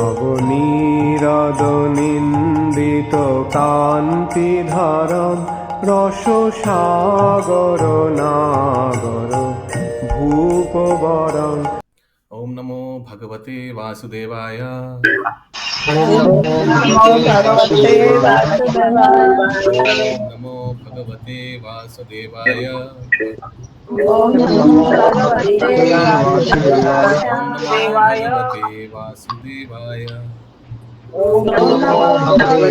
নবনীরদ-নিন্দিত কান্তিধারম রসসাগর নাগর ভূপবরং। ओम नमो भगवते वासुदेवाय। ओम नमो भगवते वासुदेवाय। ओम नमो भगवते वासुदेवाय। ओम नमो भगवते वासुदेवाय। ओम नमो भगवते वासुदेवाय। ओम नमो भगवते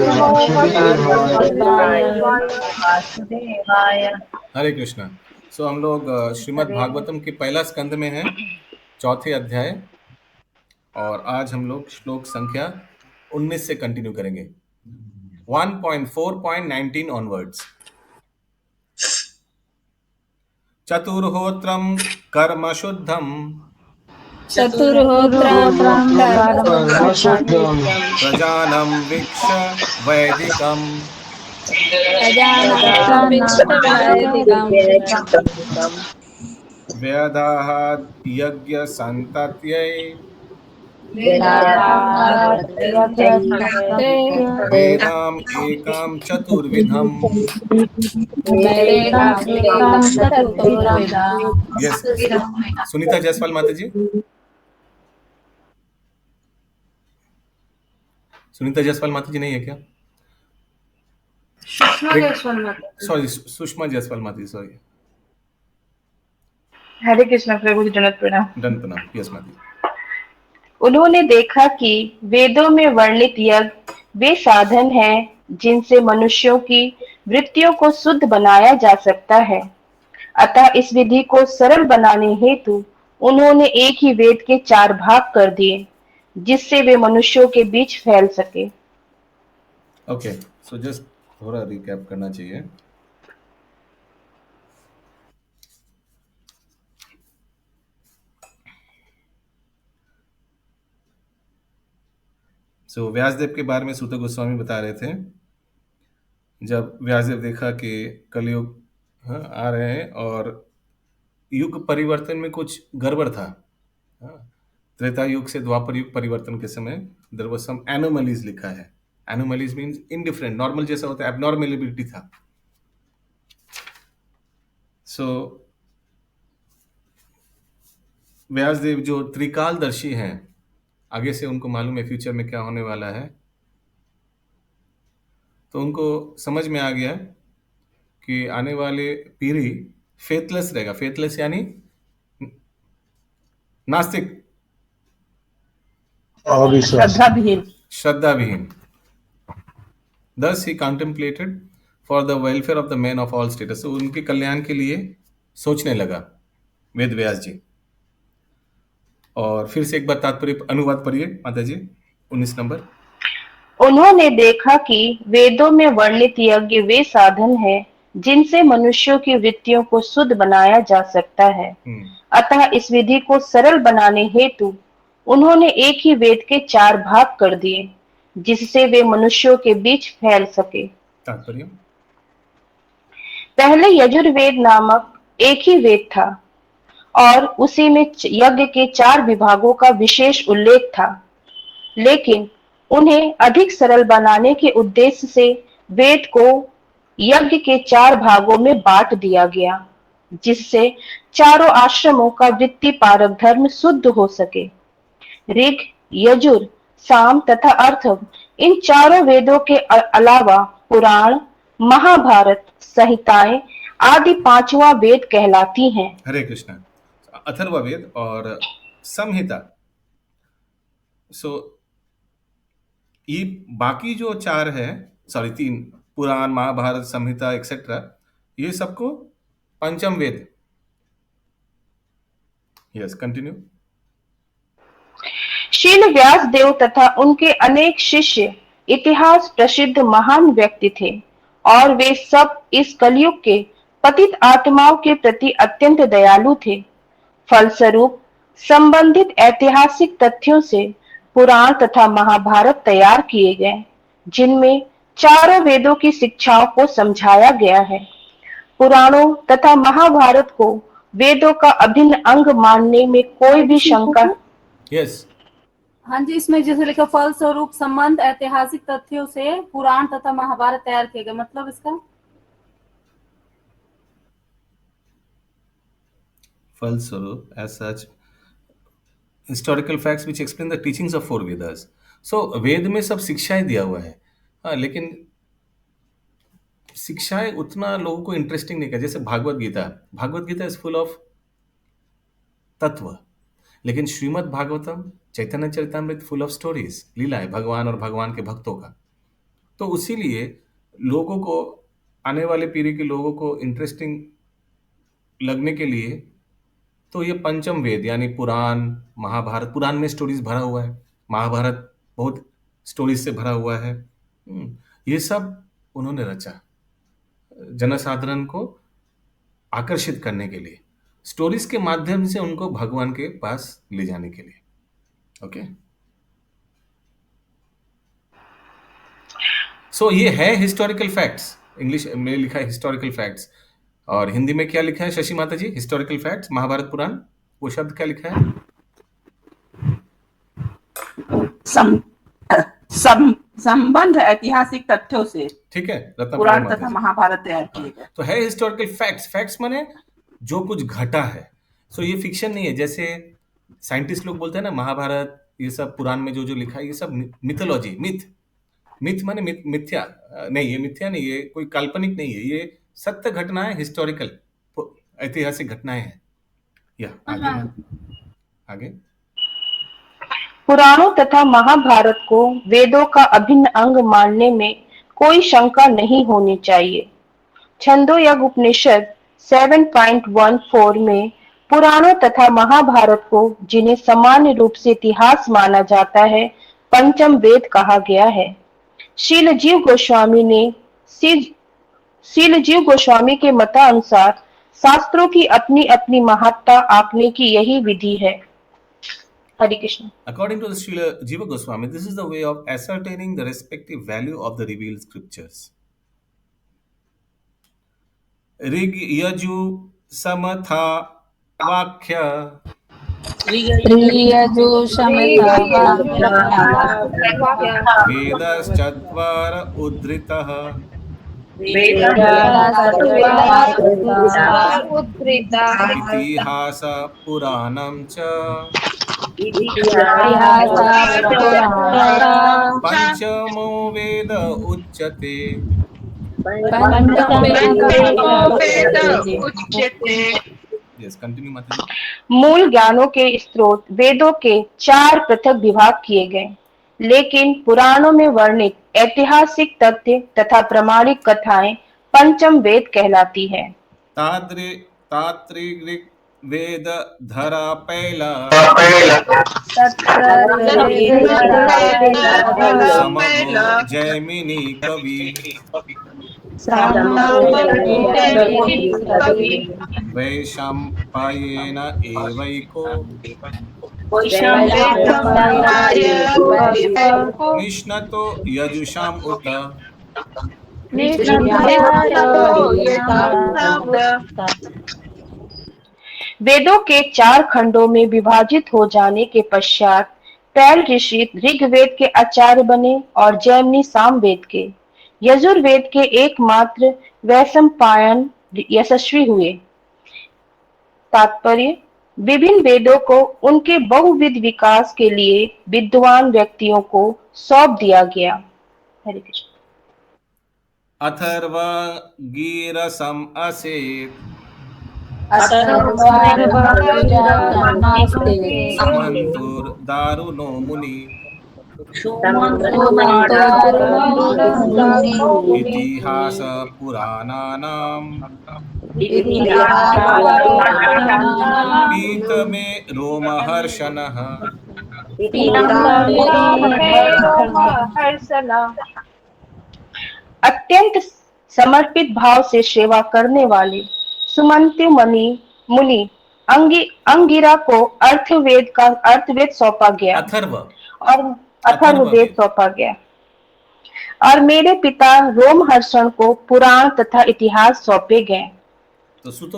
वासुदेवाय। हरे कृष्णा। सो हम लोग श्रीमद् भागवतम के पहला स्कंद में हैं, चौथे अध्याय, और आज हम लोग श्लोक संख्या 19 से कंटिन्यू करेंगे, 1.4.19 ऑनवर्ड्स। चतुर्होत्रम कर्म शुद्धम प्रजानं वीक्ष वैदिकं व्यदाहात् यज्ञसन्तत्यै वेदाम् एकं चतुर्विधम्। यस, सुनीता जायसवाल माता जी। सुनीता जायसवाल माता जी नहीं है क्या? सॉरी, सुषमा जायसवाल माता जी, सॉरी। हरे कृष्ण प्रभु जी, दंडवत प्रणाम। दंड प्रणाम। यस माता जी। उन्होंने देखा कि वेदों में वर्णित यज्ञ वे साधन हैं जिनसे मनुष्यों की वृत्तियों को शुद्ध बनाया जा सकता है। अतः इस विधि को सरल बनाने हेतु उन्होंने एक ही वेद के 4 भाग कर दिए, जिससे वे मनुष्यों के बीच फैल सके। ओके, सो जस्ट थोड़ा रिकैप करना चाहिए। सो व्यासदेव के बारे में सूत गोस्वामी बता रहे थे, जब व्यासदेव देखा कि कलयुग आ रहे हैं और युग परिवर्तन में कुछ गड़बड़ था। त्रेता युग से द्वापर युग परिवर्तन के समय देयर वाज सम एनोमलीज लिखा है। एनोमलीज मींस इनडिफरेंट, नॉर्मल जैसा होता है, एबनॉर्मेलिटी था। सो व्यासदेव जो त्रिकालदर्शी हैं, आगे से उनको मालूम है फ्यूचर में क्या होने वाला है, तो उनको समझ में आ गया कि आने वाले पीढ़ी फेथलेस रहेगा। फेथलेस यानी नास्तिक, श्रद्धाविहीन। Thus he contemplated for the welfare of the men of all status. तो उनके कल्याण के लिए सोचने लगा वेद व्यास जी। और फिर से एक बार तात्पर्य अनुवाद पढ़िए माता जी, 19 नंबर। उन्होंने देखा कि वेदों में वर्णित यज्ञ वे साधन हैं जिनसे मनुष्यों की वृत्तियों को शुद्ध बनाया जा सकता है। अतः इस विधि को सरल बनाने हेतु उन्होंने एक ही वेद के 4 भाग कर दिए, जिससे वे मनुष्यों के बीच फैल सके। तात्पर्य, पहले यजुर्वेद नामक एक ही वेद था और उसी में यज्ञ के 4 विभागों का विशेष उल्लेख था, लेकिन उन्हें अधिक सरल बनाने के उद्देश्य से वेद को यज्ञ के 4 भागों में बांट दिया गया, जिससे चारों आश्रमों का वृत्ति पारक धर्म शुद्ध हो सके। ऋग, यजुर, साम तथा अर्थव, इन चारों वेदों के अलावा पुराण, महाभारत, संहिताएं आदि 5वां वेद कहलाती हैं। हरे कृष्णा। अथर्ववेद और संहिता, सो ये बाकी जो 4 है, सॉरी 3, पुराण, महाभारत, संहिता एक्सेट्रा, ये सबको पंचम वेद। Yes, continue. शील व्यास देव तथा उनके अनेक शिष्य इतिहास प्रसिद्ध महान व्यक्ति थे और वे सब इस कलयुग के पतित आत्माओं के प्रति अत्यंत दयालु थे। फलस्वरूप संबंधित ऐतिहासिक तथ्यों से पुराण तथा महाभारत तैयार किए गए, जिनमें चारों वेदों की शिक्षाओं को समझाया गया है। पुराणों तथा महाभारत को वेदों का अभिन्न अंग मानने में कोई भी शंका। यस, हाँ जी, इसमें जैसे लिखा फलस्वरूप संबंध ऐतिहासिक तथ्यों से पुराण तथा महाभारत तैयार किए गए, मतलब इसका फलस्वरूप as such historical facts which explain the teachings of four Vedas. So वेद में सब शिक्षाएं दिया हुआ है। हाँ, लेकिन शिक्षाएं उतना लोगों को इंटरेस्टिंग नहीं कर, जैसे Bhagavad Gita is full of tattva, लेकिन Shrimad Bhagavatam Chaitanya Charitamrita full of stories, लीला है भगवान और भगवान के भक्तों का। तो उसीलिए लोगों को, आने वाले पीढ़ी के लोगों को इंटरेस्टिंग लगने के लिए तो ये पंचम वेद यानी पुराण, महाभारत, पुराण में स्टोरीज भरा हुआ है, महाभारत बहुत स्टोरीज से भरा हुआ है। ये सब उन्होंने रचा जनसाधारण को आकर्षित करने के लिए, स्टोरीज के माध्यम से उनको भगवान के पास ले जाने के लिए। ओके, सो ये है हिस्टोरिकल फैक्ट्स। इंग्लिश में लिखा है हिस्टोरिकल फैक्ट्स, और हिंदी में क्या लिखा है शशि माता जी? हिस्टोरिकल फैक्ट्स, महाभारत पुराण, वो शब्द क्या लिखा है? संबंध ऐतिहासिक तथ्यों से, ठीक है, रत्न पुराण तथा महाभारत तैयार किए गए। तो है हिस्टोरिकल फैक्ट्स। फैक्ट्स माने जो कुछ घटा है। सो ये फिक्शन नहीं है, जैसे साइंटिस्ट लोग बोलते हैं ना महाभारत ये सब पुराण में जो जो लिखा है ये सब मिथोलॉजी, मिथ माने मिथ्या नहीं, ये मिथ्या नहीं, ये कोई काल्पनिक नहीं है, ये सत्य घटनाएं, हिस्टोरिकल ऐतिहासिक घटनाएं हैं। या आगे पुराणों तथा महाभारत को वेदों का अभिन्न अंग मानने में कोई शंका नहीं होनी चाहिए। छंदोयज्ञ उपनिषद 7.14 में पुराणों तथा महाभारत को, जिन्हें सामान्य रूप से इतिहास माना जाता है, पंचम वेद कहा गया है। शीलजीव गोस्वामी के मतानुसार शास्त्रों की अपनी अपनी महत्ता आंकने की यही विधि है। हरे Krishna. According to the Srila Jiva Goswami, this is the way of ascertaining the respective value of the revealed scriptures. Rig Yaju Samantha वाक्य वेदश्चत्वार उद्धृतः इतिहास पुराणं च पंचमो वेद उच्यते। Yes, continue, Mataji. मूल ज्ञानों के स्रोत वेदों के 4 पृथक विभाग किए गए, लेकिन पुराणों में वर्णित ऐतिहासिक तथ्य तथा प्रमाणिक कथाएं पंचम वेद कहलाती है। तात्रिक वेद धरा पहला समगो जैमिनी कवि वैशंपायन एवैको निष्णतो यजुषाम उत। वेदों के 4 खंडों में विभाजित हो जाने के पश्चात पैल ऋषि ऋग्वेद के आचार्य बने और जैमिनी सामवेद के, यजुर्वेद के एकमात्र वैशंपायन यशस्वी हुए। तात्पर्य, विभिन्न वेदों को उनके बहुविध विकास के लिए विद्वान व्यक्तियों को सौंप दिया गया। हरे कृष्ण। अथर्व गीरसम असेत मंतुर दारुनो मुनि इतिहास पुराणानाम पीत में रोमहर्षणः। अत्यंत समर्पित भाव से सेवा करने वाले सुमंतु मुनि अंगिरा को अर्थवेद सौंपा गया और अथर्ववेद सौंपा गया, और मेरे पिता रोमहर्षण को पुराण तथा इतिहास सौंपे गए। तो सूत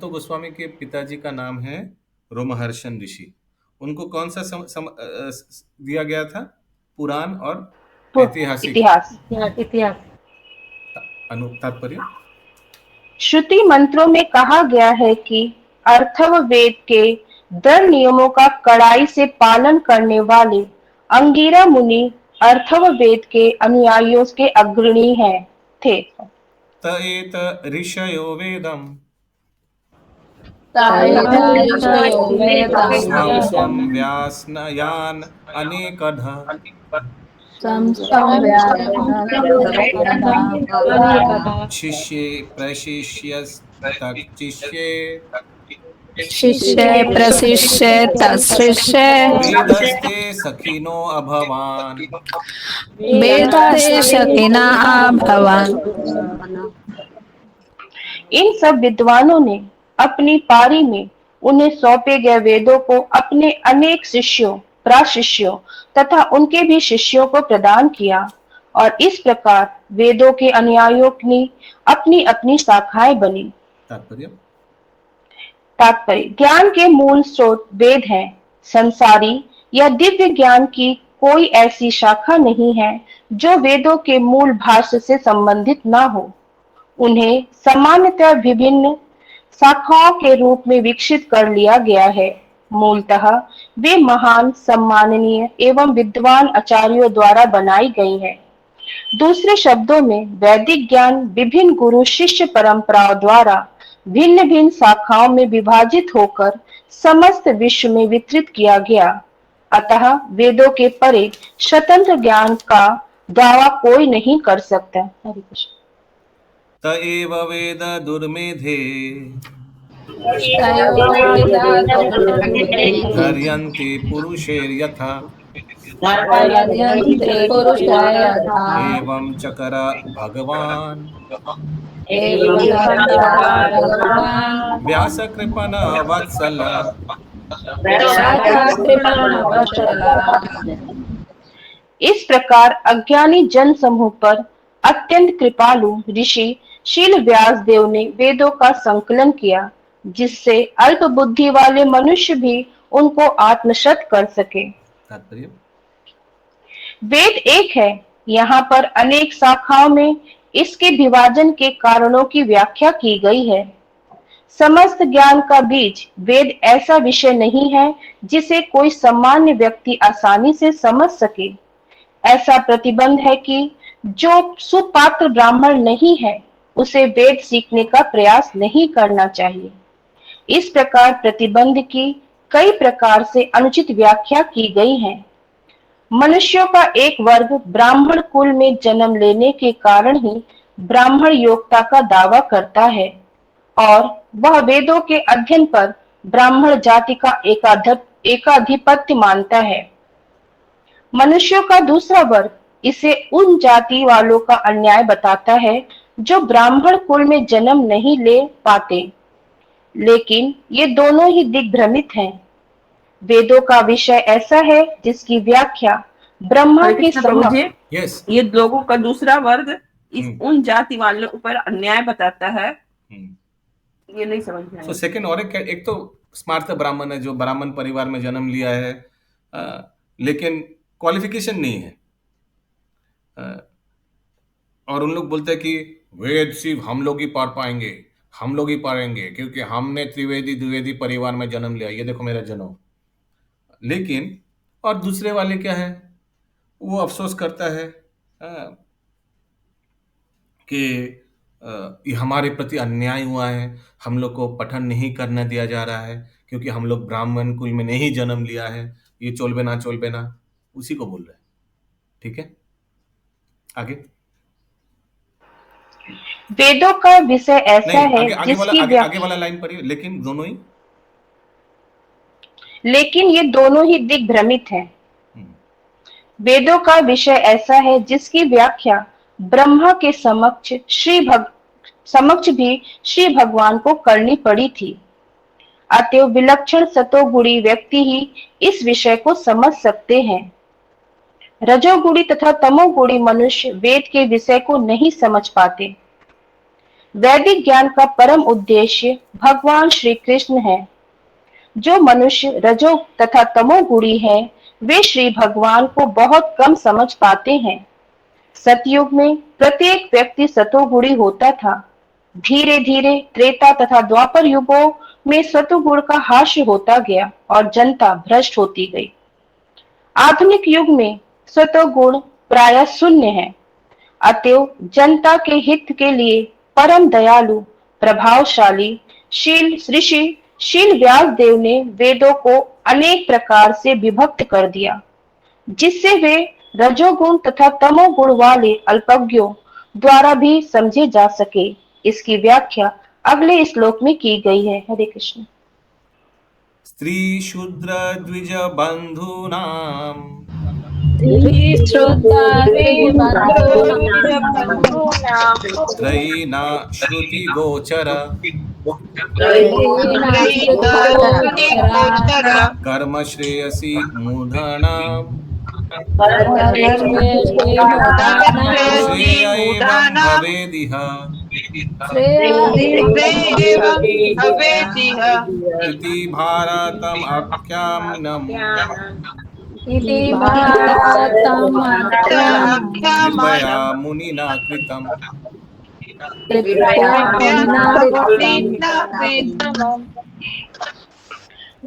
गोस्वामी के पिताजी का नाम है रोमहर्षण ऋषि, उनको कौन सा दिया गया था? पुराण और ऐतिहासिक। इतिहास। इतिहास। तात्पर्य। श्रुति मंत्रों में कहा गया है कि अथर्ववेद के दृढ़ नियमों का कड़ाई से पालन करने वाले अंगिरा मुनि अथर्ववेद के अनुयायियों के अग्रणी थे। त एत ऋषयो वेदम् स्वं स्वं व्यासनयान अनेकधा शिष्ये प्रशिष्यस्तच्छिष्ये शिष्य प्रशिष्य तत्शिष्य वेदस्ते सखिनो अभवान्। वेदस्ते सखिना अभवान्। इन सब विद्वानों ने अपनी पारी में उन्हें सौंपे गए वेदों को अपने अनेक शिष्यों, प्राशिष्यों तथा उनके भी शिष्यों को प्रदान किया और इस प्रकार वेदों के अनुयायियों की अपनी अपनी शाखाएं बनी। तात्पर्य ज्ञान के मूल स्रोत वेद हैं। संसारी या दिव्य ज्ञान की कोई ऐसी शाखा नहीं है जो वेदों के मूल भाष्य से संबंधित न हो। उन्हें सामान्यतः विभिन्न शाखाओं के रूप में विकसित कर लिया गया है। मूलतः वे महान, सम्माननीय एवं विद्वान आचार्यों द्वारा बनाई गई है। दूसरे शब्दों में वैदिक ज्ञान विभिन्न गुरु शिष्य परंपराओं द्वारा भिन्न भिन्न शाखाओं में विभाजित होकर समस्त विश्व में वितरित किया गया। अतः वेदों के परे स्वतंत्र ज्ञान का दावा कोई नहीं कर सकता। त एव वेद दुर्मेधे हर्यन्ते पुरुषैर्यथा एवं चकर भगवान् व्यासकृपण वत्सल। इस प्रकार अज्ञानी जन समूह पर अत्यंत कृपालु ऋषि शील व्यास देव ने वेदों का संकलन किया, जिससे अल्प बुद्धि वाले मनुष्य भी उनको आत्मसात कर सके। वेद एक है, यहाँ पर अनेक शाखाओं में इसके विभाजन के कारणों की व्याख्या की गई है। समस्त ज्ञान का बीज वेद ऐसा विषय नहीं है जिसे कोई सामान्य व्यक्ति आसानी से समझ सके। ऐसा प्रतिबंध है कि जो सुपात्र ब्राह्मण नहीं है उसे वेद सीखने का प्रयास नहीं करना चाहिए। इस प्रकार प्रतिबंध की कई प्रकार से अनुचित व्याख्या की गई है। मनुष्यों का एक वर्ग ब्राह्मण कुल में जन्म लेने के कारण ही ब्राह्मण योग्यता का दावा करता है और वह वेदों के अध्ययन पर ब्राह्मण जाति का एकाधिपत्य मानता है। मनुष्यों का दूसरा वर्ग इसे उन जाति वालों का अन्याय बताता है जो ब्राह्मण कुल में जन्म नहीं ले पाते, लेकिन ये दोनों ही दिग्भ्रमित हैं। वेदों का विषय ऐसा है जिसकी व्याख्या ब्रह्मा के समक्ष। ये लोगों का दूसरा वर्ग उन जाति वालों पर अन्याय बताता है। ये नहीं समझ में आया। सेकंड और एक तो स्मार्त ब्राह्मण है जो ब्राह्मण परिवार में जन्म लिया है, लेकिन क्वालिफिकेशन नहीं है, और उन लोग बोलते हैं कि वेद सिर्फ हम लोग ही पढ़ पाएंगे, हम लोग ही पढ़ेंगे क्योंकि हमने त्रिवेदी द्विवेदी परिवार में जन्म लिया, ये देखो मेरा जन्म। लेकिन और दूसरे वाले क्या है, वो अफसोस करता है कि ये हमारे प्रति अन्याय हुआ है, हम लोग को पठन नहीं करने दिया जा रहा है क्योंकि हम लोग ब्राह्मण कुल में नहीं जन्म लिया है, ये चोलबे ना, उसी को बोल रहे हैं। ठीक है, आगे। वेदों का विषय ऐसा है जिसकी आगे वाला लाइन पढ़िए। लेकिन ये दोनों ही दिग्भ्रमित हैं। वेदों का विषय ऐसा है जिसकी व्याख्या ब्रह्मा के समक्ष भी श्री भगवान को करनी पड़ी थी। अतएव विलक्षण सतोगुणी व्यक्ति ही इस विषय को समझ सकते हैं। रजोगुणी तथा तमोगुणी मनुष्य वेद के विषय को नहीं समझ पाते। वैदिक ज्ञान का परम उद्देश्य भगवान श्री कृष्ण है। जो मनुष्य रजो तथा तमोगुणी हैं, वे श्री भगवान को बहुत कम समझ पाते हैं। सतयुग में प्रत्येक व्यक्ति सतोगुणी होता था। धीरे धीरे त्रेता तथा द्वापर युगों में सतोगुण का हास्य होता गया और जनता भ्रष्ट होती गई। आधुनिक युग में सतोगुण प्रायः शून्य है। अतएव जनता के हित के लिए परम दयालु, प्रभावशाली शील ऋषि शील व्यास देव ने वेदों को अनेक प्रकार से विभक्त कर दिया, जिससे वे रजोगुण तथा तमोगुण वाले अल्पज्ञों द्वारा भी समझे जा सके। इसकी व्याख्या अगले श्लोक में की गई है। हरे कृष्ण। स्त्री शूद्र द्विज बंधूनाम त्रयीना श्रुति गोचर कर्म श्रेयसी मूढ़ानाम श्रेयैवं भवेदिह इति भारतम् आख्यानम् कृपया मुनिना कृतम्।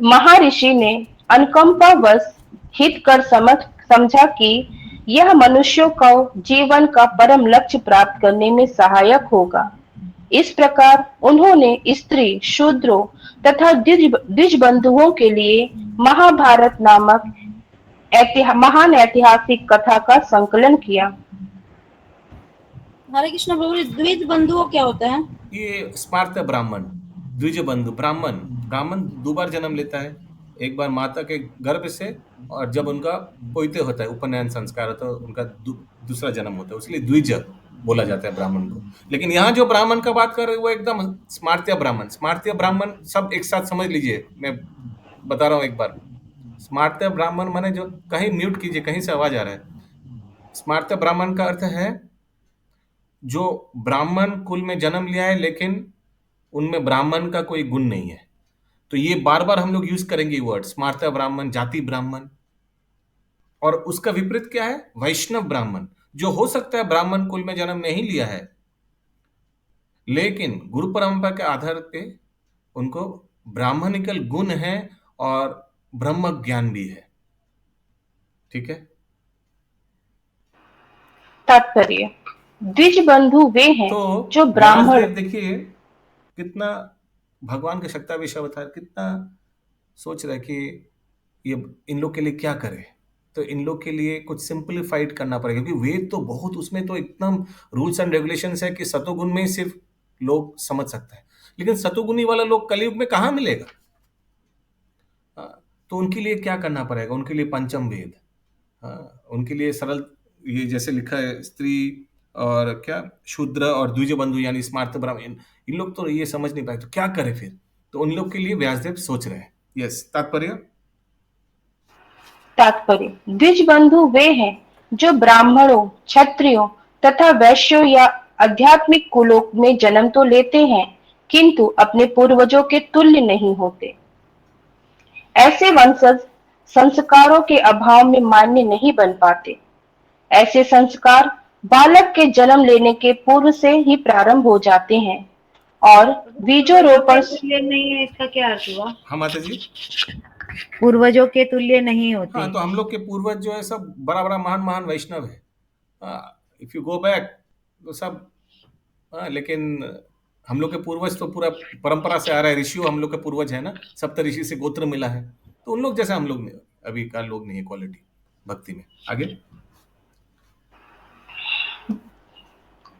महर्षि ने अनुकंपावश हित कर समझा कि यह मनुष्यों को जीवन का परम लक्ष्य प्राप्त करने में सहायक होगा। इस प्रकार उन्होंने स्त्री शूद्रों तथा द्विज बंधुओं के लिए महाभारत नामक महान ऐतिहासिक कथा का संकलन किया। हरे कृष्ण प्रभु जी, द्विज बंधुओं क्या होता है? ये स्मार्त ब्राह्मण, द्विज बंधु ब्राह्मण दो बार जन्म लेता है, एक बार माता के गर्भ से और जब उनका पोइते होता है, उपनयन संस्कार होता है, उनका दूसरा जन्म होता है, इसलिए द्विज बोला जाता है ब्राह्मण को। लेकिन यहाँ जो ब्राह्मण का बात कर रहे हैं वो एकदम स्मार्तीय ब्राह्मण सब एक साथ समझ लीजिए। मैं बता रहा हूँ एक बार, स्मार्तीय ब्राह्मण माने जो, कहीं म्यूट कीजिए, कहीं से आवाज आ रहा है। स्मार्तीय ब्राह्मण का अर्थ है जो ब्राह्मण कुल में जन्म लिया है लेकिन उनमें ब्राह्मण का कोई गुण नहीं है। तो ये बार बार हम लोग यूज करेंगे वर्ड, स्मार्त ब्राह्मण, जाति ब्राह्मण। और उसका विपरीत क्या है? वैष्णव ब्राह्मण, जो हो सकता है ब्राह्मण कुल में जन्म नहीं लिया है लेकिन गुरु परंपरा के आधार पे उनको ब्राह्मणिकल गुण है और ब्रह्म ज्ञान भी है। ठीक है। तात्पर्य, द्विज बंधु वे हैं तो जो ब्राह्मण। देखिए कितना भगवान के शक्ति विषय बता, कितना सोच रहा है कि ये इन लोग के लिए क्या करे। तो इन लोग के लिए कुछ सिंपलीफाइड करना पड़ेगा, क्योंकि वेद तो बहुत, उसमें तो एकदम रूल्स एंड रेगुलेशंस है कि सतोगुण में सिर्फ लोग समझ सकते हैं, लेकिन सतोगुणी वाला लोग कलयुग में कहाँ मिलेगा। तो उनके लिए क्या करना पड़ेगा? उनके लिए पंचम वेद, उनके लिए सरल, ये जैसे लिखा है स्त्री और क्या शूद्र और द्विज बंधु यानी स्मार्त ब्राह्मण, इन लोग तो ये समझ नहीं पाए, तो क्या करें फिर? तो उन लोग के लिए व्यासदेव सोच रहे हैं। यस, तात्पर्य द्विज बंधु वे हैं जो ब्राह्मणों, क्षत्रियों तथा वैश्यों या आध्यात्मिक कुलों में जन्म तो लेते हैं किंतु अपने पूर्वजों के तुल्य नहीं होते। ऐसे वंशज संस्कारों के अभाव में मान्य नहीं बन पाते। ऐसे संस्कार बालक के जन्म लेने के पूर्व से ही प्रारंभ हो जाते हैं और बीजोरोपण नहीं है। इसका क्या अर्थ हुआ? हम माता जी पूर्वजों के तुल्य नहीं होते। हाँ, तो हम लोग के पूर्वज जो है सब बड़ा बड़ा महान वैष्णव है। इफ यू गो बैक तो सब लेकिन हम लोग के पूर्वज तो पूरा परंपरा से आ रहा है। ऋषियों हम लोग के पूर्वज है ना, सप्त ऋषि से गोत्र मिला है, तो उन लोग जैसे हम लोग अभी का लोग नहीं है क्वालिटी भक्ति में। आगे,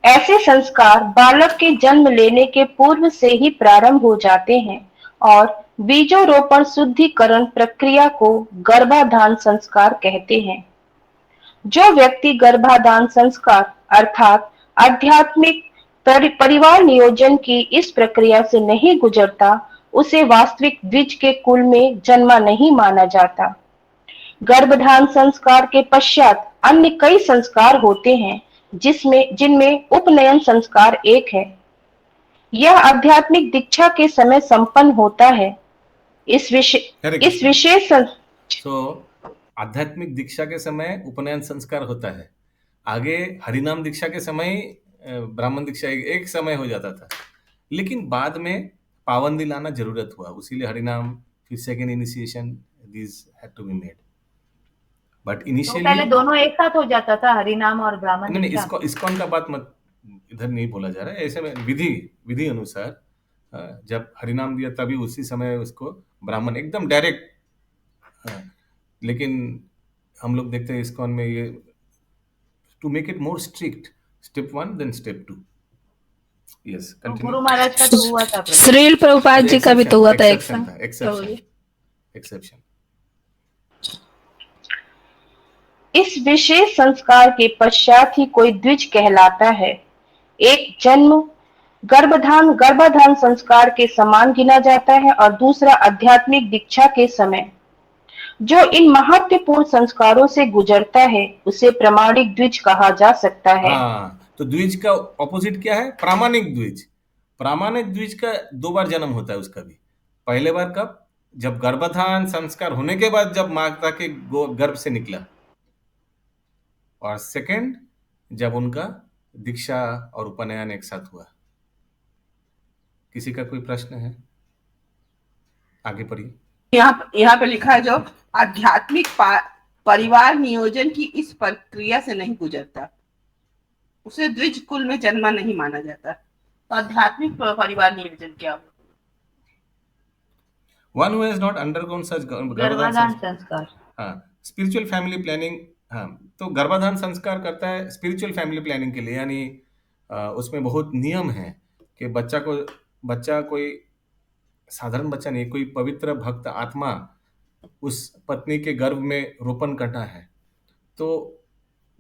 ऐसे संस्कार बालक के जन्म लेने के पूर्व से ही प्रारंभ हो जाते हैं और बीजोरोपण शुद्धिकरण प्रक्रिया को गर्भाधान संस्कार कहते हैं। जो व्यक्ति गर्भाधान संस्कार अर्थात आध्यात्मिक परिवार नियोजन की इस प्रक्रिया से नहीं गुजरता, उसे वास्तविक द्विज के कुल में जन्मा नहीं माना जाता। गर्भाधान संस्कार के पश्चात अन्य कई संस्कार होते हैं जिनमें उपनयन संस्कार एक है। यह आध्यात्मिक दीक्षा के समय संपन्न होता है। इस हरे कृष्ण। विशेष तो आध्यात्मिक दीक्षा के समय उपनयन संस्कार होता है, आगे हरिनाम दीक्षा के समय ब्राह्मण दीक्षा एक समय हो जाता था, लेकिन बाद में पाबंदी लाना जरूरत हुआ, उसीलिए हरिनाम फिर second initiation this had to be made. But तो इनिशियली पहले दोनों एक साथ हो जाता था, हरिनाम और ब्राह्मण नहीं, दीक्षा। इस्कॉन का बात मत इधर नहीं बोला जा रहा है, ऐसे में विधि अनुसार जब हरिनाम दिया तभी उसी समय उसको ब्राह्मण एकदम डायरेक्ट। लेकिन हम लोग देखते हैं इस्कॉन में ये to make it more strict, step 1 then step 2। Yes, तो कंटिन्यू। गुरु महाराज का तो हुआ था प्रभु। श्रील प्रभुपाद जी का भी तो हुआ था एक्सेप्शन। इस विशेष संस्कार के पश्चात ही कोई द्विज कहलाता है। एक जन्म गर्भाधान संस्कार के समान गिना जाता है और दूसरा आध्यात्मिक दीक्षा के समय जो इन महत्वपूर्ण संस्कारों से गुजरता है उसे प्रामाणिक द्विज कहा जा सकता है। हाँ, तो द्विज का ऑपोजिट क्या है? प्रामाणिक द्विज। प्रामाणिक द्विज का 2 बार जन्म होता है उसका भी। पहले बार कब? जब गर्भाधान संस्कार होने के बाद जब माता के गर्भ से निकला, और सेकंड जब उनका दीक्षा और उपनयन एक साथ हुआ। किसी का कोई प्रश्न है? आगे पढ़िए। यहाँ पे लिखा है जो आध्यात्मिक परिवार नियोजन की इस प्रक्रिया से नहीं गुजरता उसे द्विज कुल में जन्मा नहीं माना जाता। तो आध्यात्मिक परिवार नियोजन क्या हो? One who has not undergone such गर्भाधान संस्कार। हाँ, स्पिरिचुअल फैमिली प्लानिंग। हाँ, तो गर्भाधान संस्कार करता है स्पिरिचुअल फैमिली प्लानिंग के लिए, यानी उसमें बहुत नियम है कि बच्चा कोई साधारण बच्चा नहीं, कोई पवित्र भक्त आत्मा उस पत्नी के गर्भ में रोपण करना है। तो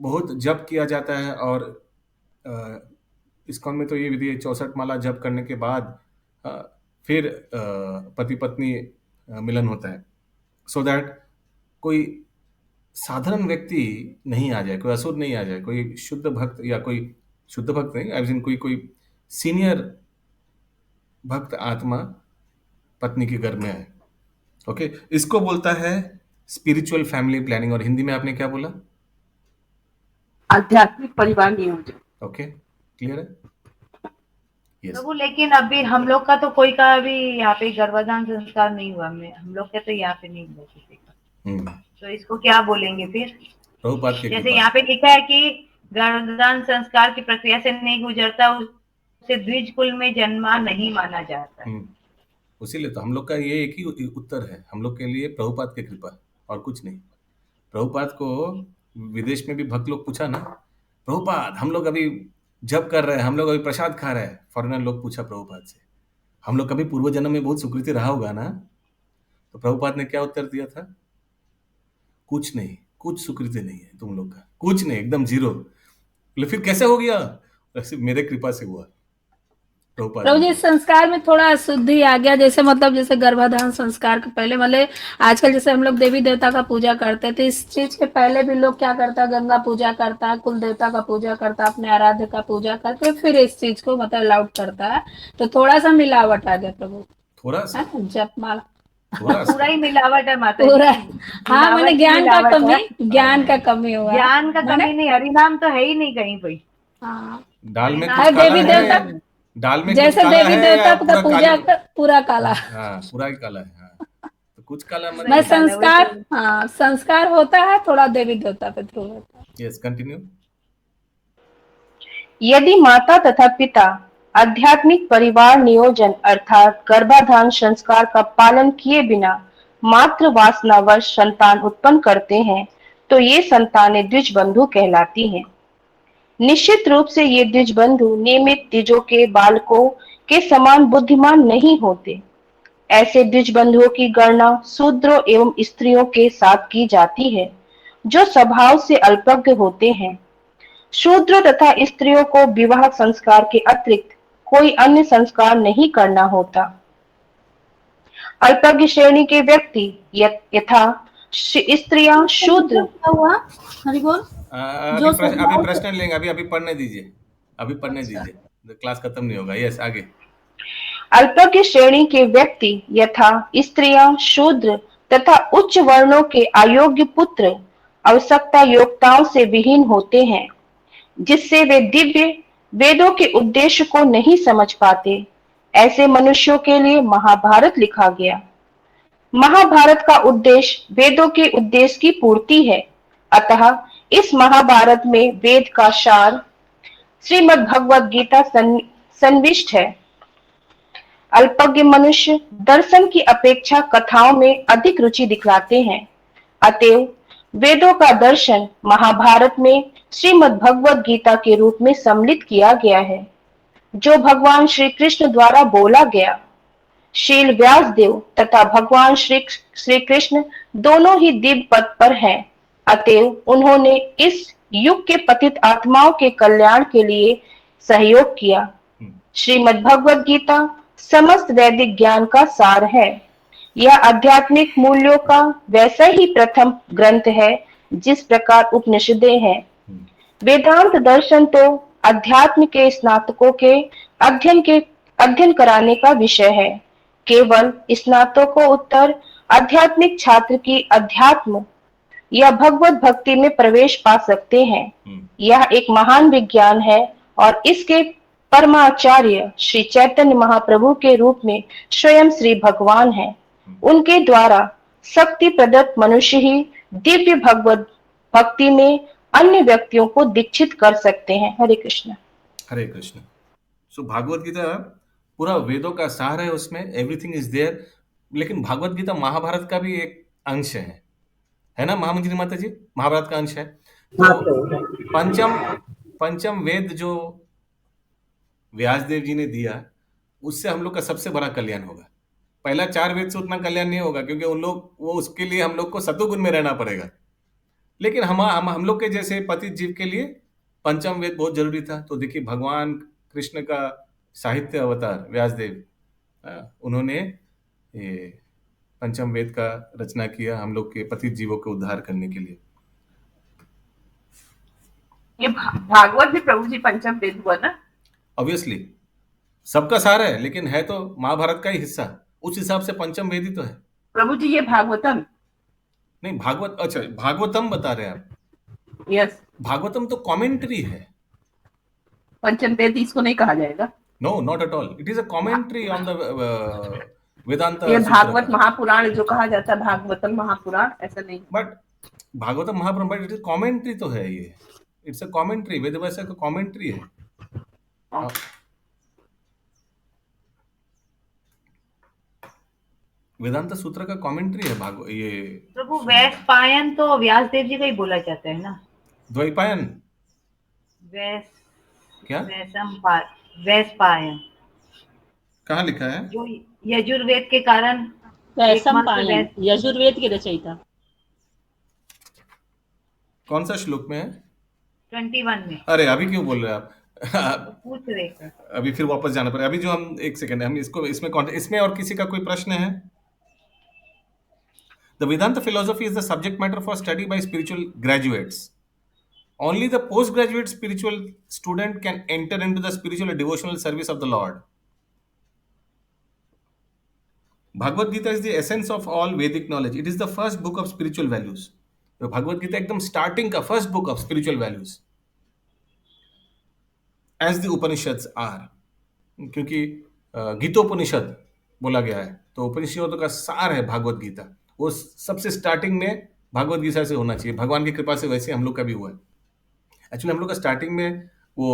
बहुत जप किया जाता है, और इस्कॉन में तो ये विधि 64 माला जप करने के बाद फिर पति पत्नी मिलन होता है, सो दैट कोई साधारण व्यक्ति नहीं आ जाए, कोई असुर नहीं आ जाए, कोई शुद्ध भक्त या कोई शुद्ध भक्त नहीं, आई मीन कोई सीनियर भक्त आत्मा पत्नी के घर में आए। ओके, इसको बोलता है स्पिरिचुअल फैमिली प्लानिंग, और हिंदी में आपने क्या बोला? आध्यात्मिक परिवार नियोजन। ओके, क्लियर है? यस। प्रभु, लेकिन अभी हम लोग का तो कोई का भी यहाँ पे गर्भाधान संस्कार नहीं हुआ, हम लोग का तो यहाँ पे नहीं हुआ किसी का। तो इसको क्या बोलेंगे फिर? प्रभुपाद के जैसे यहाँ पे लिखा है कि गर्भाधान संस्कार की प्रक्रिया से नहीं गुजरता उसे द्विज कुल में जन्मा नहीं माना जाता। उसीलिए तो हम लोग का ये एक ही उत्तर है हम लोग के लिए, प्रभुपाद की कृपा और कुछ नहीं। प्रभुपाद को विदेश में भी भक्त लोग पूछा ना, प्रभुपाद हम लोग अभी जप कर रहे हैं, हम लोग अभी प्रसाद खा रहे हैं, फॉरेनर लोग पूछा प्रभुपाद से, हम लोग कभी पूर्व जन्म में बहुत सुकृति रहा होगा ना? तो प्रभुपाद ने क्या उत्तर दिया था? कुछ नहीं, कुछ सुकृति नहीं है तुम लोग का, कुछ नहीं, एकदम जीरो। फिर कैसे हो गया? मेरे कृपा से हुआ। प्रभु जी, संस्कार में थोड़ा अशुद्धि आ गया, जैसे मतलब जैसे गर्भाधान संस्कार के पहले मतलब आजकल जैसे हम लोग देवी देवता का पूजा करते थे, इस चीज के पहले भी लोग क्या करता, गंगा पूजा करता, कुल देवता का पूजा करता, अपने आराध्य का पूजा करते, फिर इस चीज को मतलब अलाउड करता है। तो थोड़ा सा मिलावट आ गया प्रभु, थोड़ा सा जपमाला पूरा ही मिलावट है माता जी। पूरा। हाँ, मैंने ज्ञान का कमी हुआ। ज्ञान का कमी नहीं, हरिनाम तो है ही नहीं कहीं पे। हाँ, दाल में देवी देवता, दाल में जैसे देवी देवता का पूजा पूरा काला। हाँ, पूरा ही काला है। हाँ, तो कुछ काला मैं संस्कार, हाँ संस्कार होता है थोड़ा देवी देवता पे थ्रू होता है। Yes, continue. यदि माता तथा पिता आध्यात्मिक परिवार नियोजन अर्थात गर्भाधान संस्कार का पालन किए बिना मात्र वासनावश संतान उत्पन्न करते हैं तो ये संतानें द्विज बंधु कहलाती हैं। निश्चित रूप से ये द्विज बंधु नियमित द्विजों के बालकों के समान बुद्धिमान नहीं होते। ऐसे द्विज बंधुओं की गणना शूद्रों एवं स्त्रियों के साथ की जाती है जो स्वभाव से अल्पज्ञ होते हैं। शूद्रों तथा स्त्रियों को विवाह संस्कार के अतिरिक्त कोई अन्य संस्कार नहीं करना होता। अल्पज्ञ श्रेणी के व्यक्ति यथा स्त्रियां शूद्र हुआ हरि बोल। अभी प्रश्न लेंगे, अभी पढ़ने दीजिए, क्लास खत्म नहीं होगा। यस, आगे। अल्पज्ञ श्रेणी के व्यक्ति यथा स्त्रियां, शूद्र तथा उच्च वर्णों के अयोग्य पुत्र आवश्यकता योग्यताओं से विहीन होते हैं, जिससे वे दिव्य वेदों के उद्देश्य को नहीं समझ पाते। ऐसे मनुष्यों के लिए महाभारत लिखा गया। महाभारत का उद्देश्य वेदों के उद्देश्य की पूर्ति है। अतः इस महाभारत में वेद का सार श्रीमद् भगवद गीता सन्निविष्ट है। अल्पज्ञ मनुष्य दर्शन की अपेक्षा कथाओं में अधिक रुचि दिखलाते हैं। अतएव वेदों का दर्शन महाभारत में श्रीमद् भगवद गीता के रूप में सम्मिलित किया गया है, जो भगवान श्री कृष्ण द्वारा बोला गया। शील व्यास देव तथा भगवान श्री कृष्ण दोनों ही दिव्य पद पर हैं। अतएव उन्होंने इस युग के पतित आत्माओं के कल्याण के लिए सहयोग किया। श्रीमद् भगवद गीता समस्त वैदिक ज्ञान का सार है। यह आध्यात्मिक मूल्यों का वैसा ही प्रथम ग्रंथ है जिस प्रकार उपनिषदें हैं। वेदांत दर्शन तो अध्यात्म के स्नातकों के अध्ययन कराने का विषय है। केवल स्नातकोत्तर आध्यात्मिक छात्र की अध्यात्म या भगवत भक्ति में प्रवेश पा सकते हैं। यह एक महान विज्ञान है और इसके परमाचार्य श्री चैतन्य महाप्रभु के रूप में स्वयं श्री भगवान हैं। उनके द्वारा शक्ति प्रदत्त मनुष्य ही दिव्य भगवत भक्ति में अन्य व्यक्तियों को दीक्षित कर सकते हैं। हरे कृष्ण। हरे कृष्ण। सो भागवत गीता पूरा वेदों का सार है, उसमें एवरीथिंग इज देयर। लेकिन भागवत गीता महाभारत का भी एक अंश है ना महामंत्री माता जी? महाभारत का अंश है। तो पंचम वेद जो व्यास देव जी ने दिया, उससे हम लोग का सबसे बड़ा कल्याण होगा। पहला 4 वेद से उतना कल्याण नहीं होगा, क्योंकि उसके लिए हम लोग को सतोगुण में रहना पड़ेगा। लेकिन हम लोग के जैसे पतित जीव के लिए पंचम वेद बहुत जरूरी था। तो देखिए, भगवान कृष्ण का साहित्य अवतार व्यासदेव, उन्होंने ये पंचम वेद का रचना किया हम लोग के पतित जीवों के उद्धार करने के लिए। ये भागवत भी प्रभु जी पंचम वेद हुआ ना? ऑब्वियसली सबका सार है, लेकिन है तो महाभारत का ही हिस्सा। उस हिसाब से पंचम वेद ही तो है प्रभु जी। ये भागवतम नहीं, भागवत, अच्छा भागवतम बता रहे हैं आप? यस, भागवतम तो कमेंट्री है। पंचम वेद इसको नहीं कहा जाएगा। No, not at all. It is a commentary on the Vedanta. ये भागवत महापुराण जो कहा जाता है, भागवतम महापुराण, ऐसा नहीं। But Bhagavatam Mahapurana, but it is commentary तो है। ये इट्स अ कमेंट्री, वेद वैसा का कमेंट्री है। वेदांत सूत्र का कमेंट्री है ये प्रभु। वैशपायन तो व्यासदेव जी का ही बोला जाता है ना? द्वैपायन क्या? वैशपायन कहाँ लिखा है? जो यजुर्वेद के कारण वैशंपायन यजुर्वेद के रचयिता। कौन सा श्लोक में है? 21 में। अरे अभी क्यों बोल रहे हैं आप? पूछ रहे हैं। अभी फिर वापस जाना पड़ेगा। अभी जो हम एक सेकंड, हम इसमें और किसी का कोई प्रश्न है? The Vedanta philosophy is the subject matter for study by spiritual graduates. Only the postgraduate spiritual student can enter into the spiritual and devotional service of the Lord. Bhagavad Gita is the essence of all Vedic knowledge. It is the first book of spiritual values. तो भगवत गीता एकदम starting का first book of spiritual values, as the Upanishads are. क्योंकि गीतोपनिषद बोला गया है, तो उपनिषदों का सार है भागवत गीता। वो सबसे स्टार्टिंग में भागवत गीता से होना चाहिए। भगवान की कृपा से वैसे हम लोग का भी हुआ है। एक्चुअली हम लोग का स्टार्टिंग में वो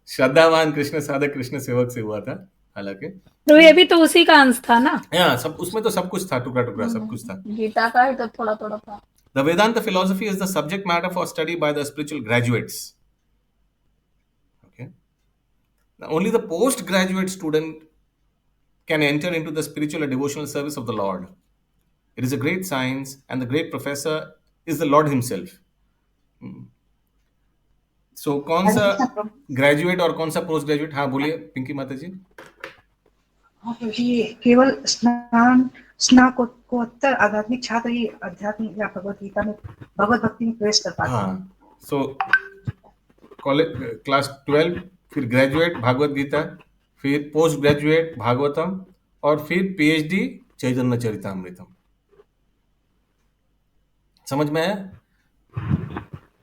श्रद्धावान कृष्ण साधक कृष्ण सेवक से हुआ था, हालांकि तो ये भी तो उसी का अंश था ना। हाँ, सब उसमें तो सब कुछ था, टुकड़ा टुकड़ा सब कुछ था। गीता का ही तो थोड़ा थोड़ा था। The Vedanta philosophy is the subject matter for study by the spiritual graduates. Okay. Now, only the postgraduate student can enter into the spiritual and devotional service of the Lord. It is a great science, and the great professor is the Lord Himself. So, कौन सा graduate और कौन सा post graduate? हाँ बोलिए पिंकी माता जी। ये केवल स्नातकोत्तर आध्यात्मिक छात्र ही अध्यात्म या भगवत गीता में भगवत भक्ति में प्रवेश कर पाते हैं। हाँ, सो कॉलेज क्लास 12, फिर ग्रेजुएट भागवत गीता, फिर पोस्ट ग्रेजुएट भागवतम, और फिर पीएचडी चैतन्य चरितामृतम। समझ में आया?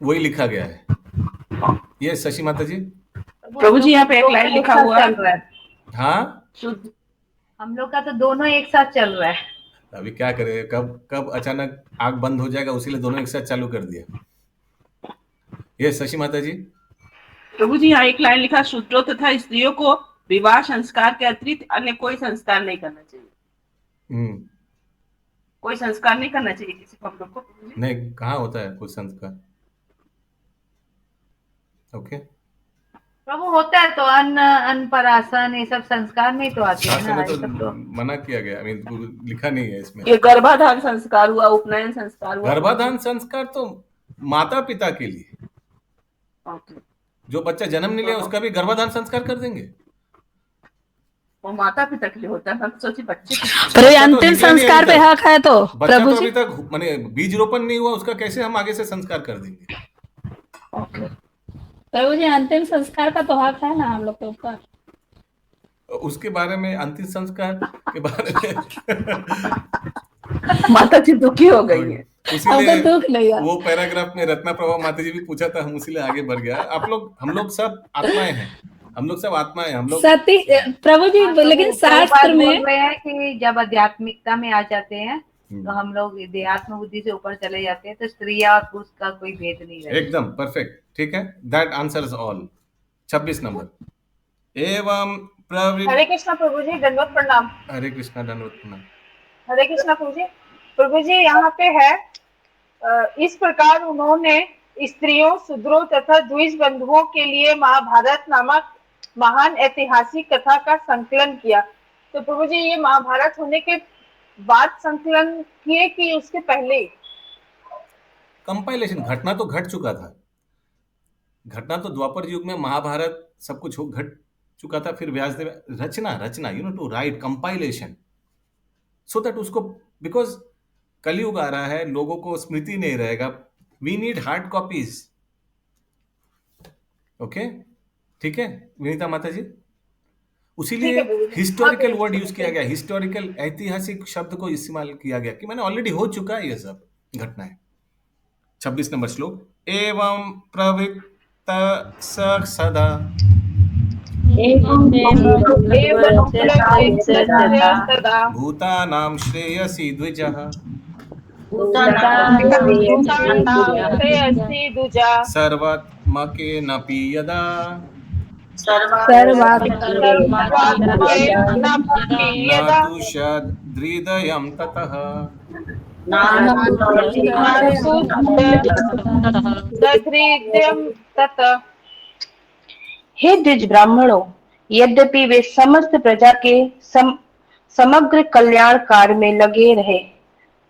वही लिखा गया है। ये शशि माता जी। प्रभु जी यहाँ पे एक लाइन लिखा हुआ चल रहा है। हाँ, शुद्ध हम लोग का तो दोनों एक साथ चल रहा है। अभी क्या करें, कब कब अचानक आग बंद हो जाएगा, उसी लिए दोनों एक साथ चालू कर दिया। ये शशि माता जी। प्रभु जी यहाँ एक लाइन लिखा, शूद्रों तथा स्त्रियों को विवाह संस्कार के अतिरिक्त अन्य कोई संस्कार नहीं करना चाहिए। कोई संस्कार नहीं करना चाहिए किसी को, हम लोग को। नहीं, कहाँ होता है कोई संस्कार? ओके, प्रभु होता है तो अन्न ये सब संस्कार में तो आते हैं शास्त्र ना, में ये तो सब तो। मना किया गया, लिखा नहीं है इसमें। ये गर्भाधान संस्कार हुआ, उपनयन संस्कार हुआ। गर्भाधान संस्कार तो माता पिता के लिए, ओके। जो बच्चा जन्म नहीं लिया उसका भी गर्भाधान संस्कार कर देंगे। वो माता पिता के लिए होता है, हम सोची बच्चे पर ये अंतिम संस्कार पे हक है तो बच्चा प्रभु तो जी। अभी तक माने बीज रोपण नहीं हुआ, उसका कैसे हम आगे से संस्कार कर देंगे? प्रभु जी अंतिम संस्कार का तो हक है ना हम लोग के ऊपर। उसके बारे में, अंतिम संस्कार के बारे में माता जी दुखी हो गई है। इसीलिए हमको दुख नहीं है। वो पैराग्राफ में रत्ना प्रभा माता जी भी पूछा था, हम इसीलिए आगे बढ़ गया। हम लोग सब आत्माएं हैं, हम लोग सब आत्माएं, हम लोग सती प्रभु जी। लेकिन शास्त्र में बोल रहे हैं कि जब आध्यात्मिकता में आ जाते हैं तो हम लोग देहात्म बुद्धि से ऊपर चले जाते हैं, तो स्त्री और पुरुष का कोई भेद नहीं रहता। एकदम परफेक्ट, ठीक है। That answers all. 26 नंबर। एवं प्रवृत्ति। हरे कृष्णा प्रभु जी, दंडवत प्रणाम। हरे कृष्णा, दंडवत प्रणाम। हरे कृष्णा प्रभु जी। प्रभु जी यहाँ पे है, इस प्रकार उन्होंने स्त्रियों, शूद्रों तथा द्विज बंधुओं के लिए महाभारत नामक महान ऐतिहासिक कथा का संकलन किया। तो प्रभु जी ये महाभारत होने के बाद संकलन किए कि उसके पहले? कंपाइलेशन, घटना तो घट चुका था। घटना तो द्वापर युग में महाभारत सब कुछ घट चुका था। फिर व्यासदेव रचना to write compilation, so that उसको, बिकॉज कलयुग आ रहा है, लोगों को स्मृति नहीं रहेगा, we need hard copies. Okay, ठीक है विनीता माता जी। उसीलिए हिस्टोरिकल वर्ड यूज किया गया, हिस्टोरिकल ऐतिहासिक शब्द को इस्तेमाल किया गया कि मैंने ऑलरेडी हो चुका है ये सब घटनाएं। 26 नंबर श्लोक। एवं प्रवृत्त सदा भूतानां श्रेयसी द्विजः सर्वात्मकेनपि यदा नातुषद्हृदयं ततः। हे द्विज ब्राह्मणों, यद्यपि वे समस्त प्रजा के समग्र कल्याण कार्य में लगे रहे,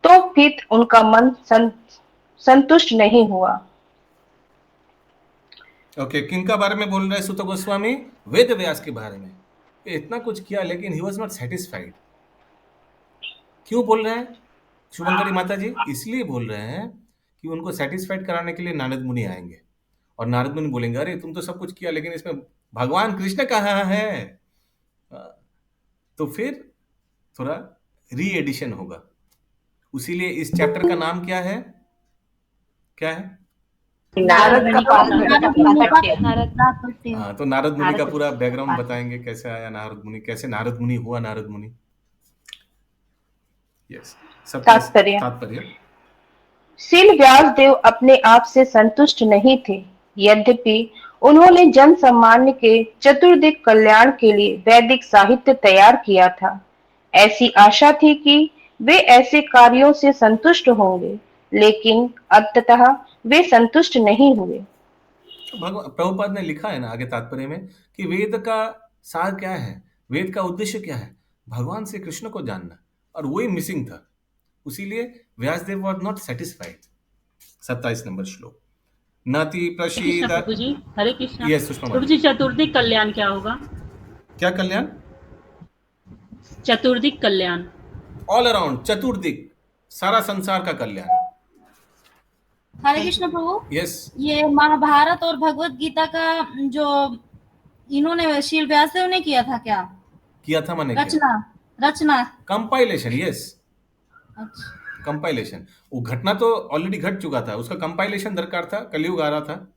तो फिर उनका मन संतुष्ट नहीं हुआ। ओके, किनका बारे में बोल रहे हैं सुत गोस्वामी? वेद व्यास के बारे में। इतना कुछ किया लेकिन ही वॉज नॉट सेटिस्फाइड। क्यों बोल रहे हैं शुभंकरी माता जी? इसलिए बोल रहे हैं कि उनको सेटिस्फाइड कराने के लिए नारद मुनि आएंगे, और नारद मुनि बोलेंगे अरे तुम तो सब कुछ किया लेकिन इसमें भगवान कृष्ण कहाँ है? तो फिर थोड़ा री एडिशन होगा। उसीलिए इस चैप्टर का नाम क्या है? क्या है? हाँ, तो नारद मुनि का पूरा बैकग्राउंड बताएंगे, कैसे आया नारद मुनि, कैसे नारद मुनि हुआ नारद मुनि। यस, सब तात्पर्य। श्रील व्यासदेव अपने आप से संतुष्ट नहीं थे, यद्यपि उन्होंने जन सामान्य के चतुर्दिक कल्याण के लिए वैदिक साहित्य तैयार किया था। ऐसी आशा थी कि वे ऐसे कार्यों से संतुष्ट होंगे, लेकिन अंततः वे संतुष्ट नहीं हुए। प्रभुपाद ने लिखा है ना आगे तात्पर्य में कि वेद का सार क्या है, वेद का उद्देश्य क्या है? भगवान श्री कृष्ण को जानना, और वही मिसिंग था। उसीलिए Vyasadeva were not satisfied. 27 number श्लोक। नाति प्रसीद। प्रभु जी हरे कृष्णा। यस सुषमा प्रभु जी, चतुर्दिक कल्याण क्या होगा? क्या कल्याण? चतुर्दिक कल्याण, ऑल अराउंड, चतुर्दिक, सारा संसार का कल्याण। हरे कृष्ण प्रभु। यस, ये महाभारत और भगवत गीता का जो इन्होंने शील व्यासदेव ने किया था क्या? किया था माने क्या? रचना। कंपाइलेशन, यस, अच्छा, कंपाइलेशन। वो घटना तो ऑलरेडी घट चुका था, उसका कंपाइलेशन दरकार था, कलयुग आ रहा था।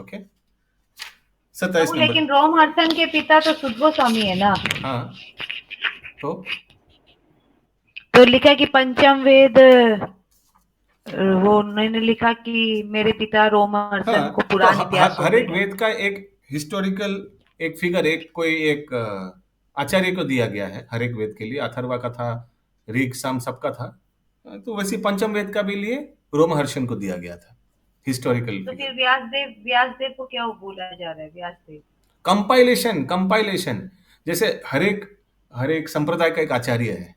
ओके, 27 प्रभु, नंबर। लेकिन रोमहर्षण के पिता तो सुध गोस्वामी है ना? हाँ, तो लिखा कि पंचम वेद, वो उन्होंने लिखा कि मेरे पिता रोमहर्षण हाँ, को तो पुराण इतिहास हर एक सौंपेगा। वेद का एक हिस्टोरिकल एक फिगर, एक आचार्य को दिया गया है हर एक वेद के लिए। अथर्वा का था, ऋग साम सबका था, तो वैसे पंचम वेद का भी लिए रोमहर्षण को दिया गया था, हिस्टोरिकल तो फिगर। फिर व्यासदेव को क्या बोला जा रहा है? व्यासदेव कंपाइलेशन, जैसे हर एक संप्रदाय का एक आचार्य है।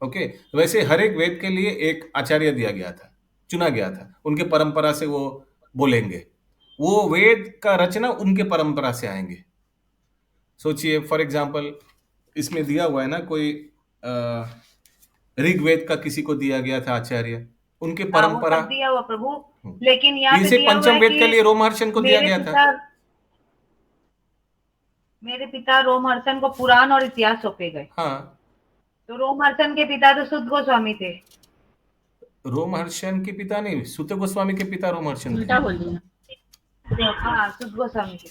ओके, वैसे हर एक वेद के लिए एक आचार्य दिया गया था, चुना गया था, उनके परंपरा से वो बोलेंगे, वो वेद का रचना उनके परंपरा से आएंगे। सोचिए फॉर एग्जांपल, इसमें दिया हुआ है ना, कोई ऋग्वेद का किसी को दिया गया था आचार्य, उनके वो परंपरा। सब दिया हुआ प्रभु, लेकिन यहाँ पे इसे दिया हुआ पंचम है वेद के कि लिए रोमहर्षण को दिया गया था। मेरे पिता रोमहर्षण को पुराण और इतिहास सौंपे गए। हाँ, तो रोमहर्षण के पिता तो सुध गोस्वामी थे। रोमहर्षण के पिता नहीं, सूत गोस्वामी के पिता रोमहर्षण थे। उल्टा बोल दिया। हाँ, सुध गोस्वामी के।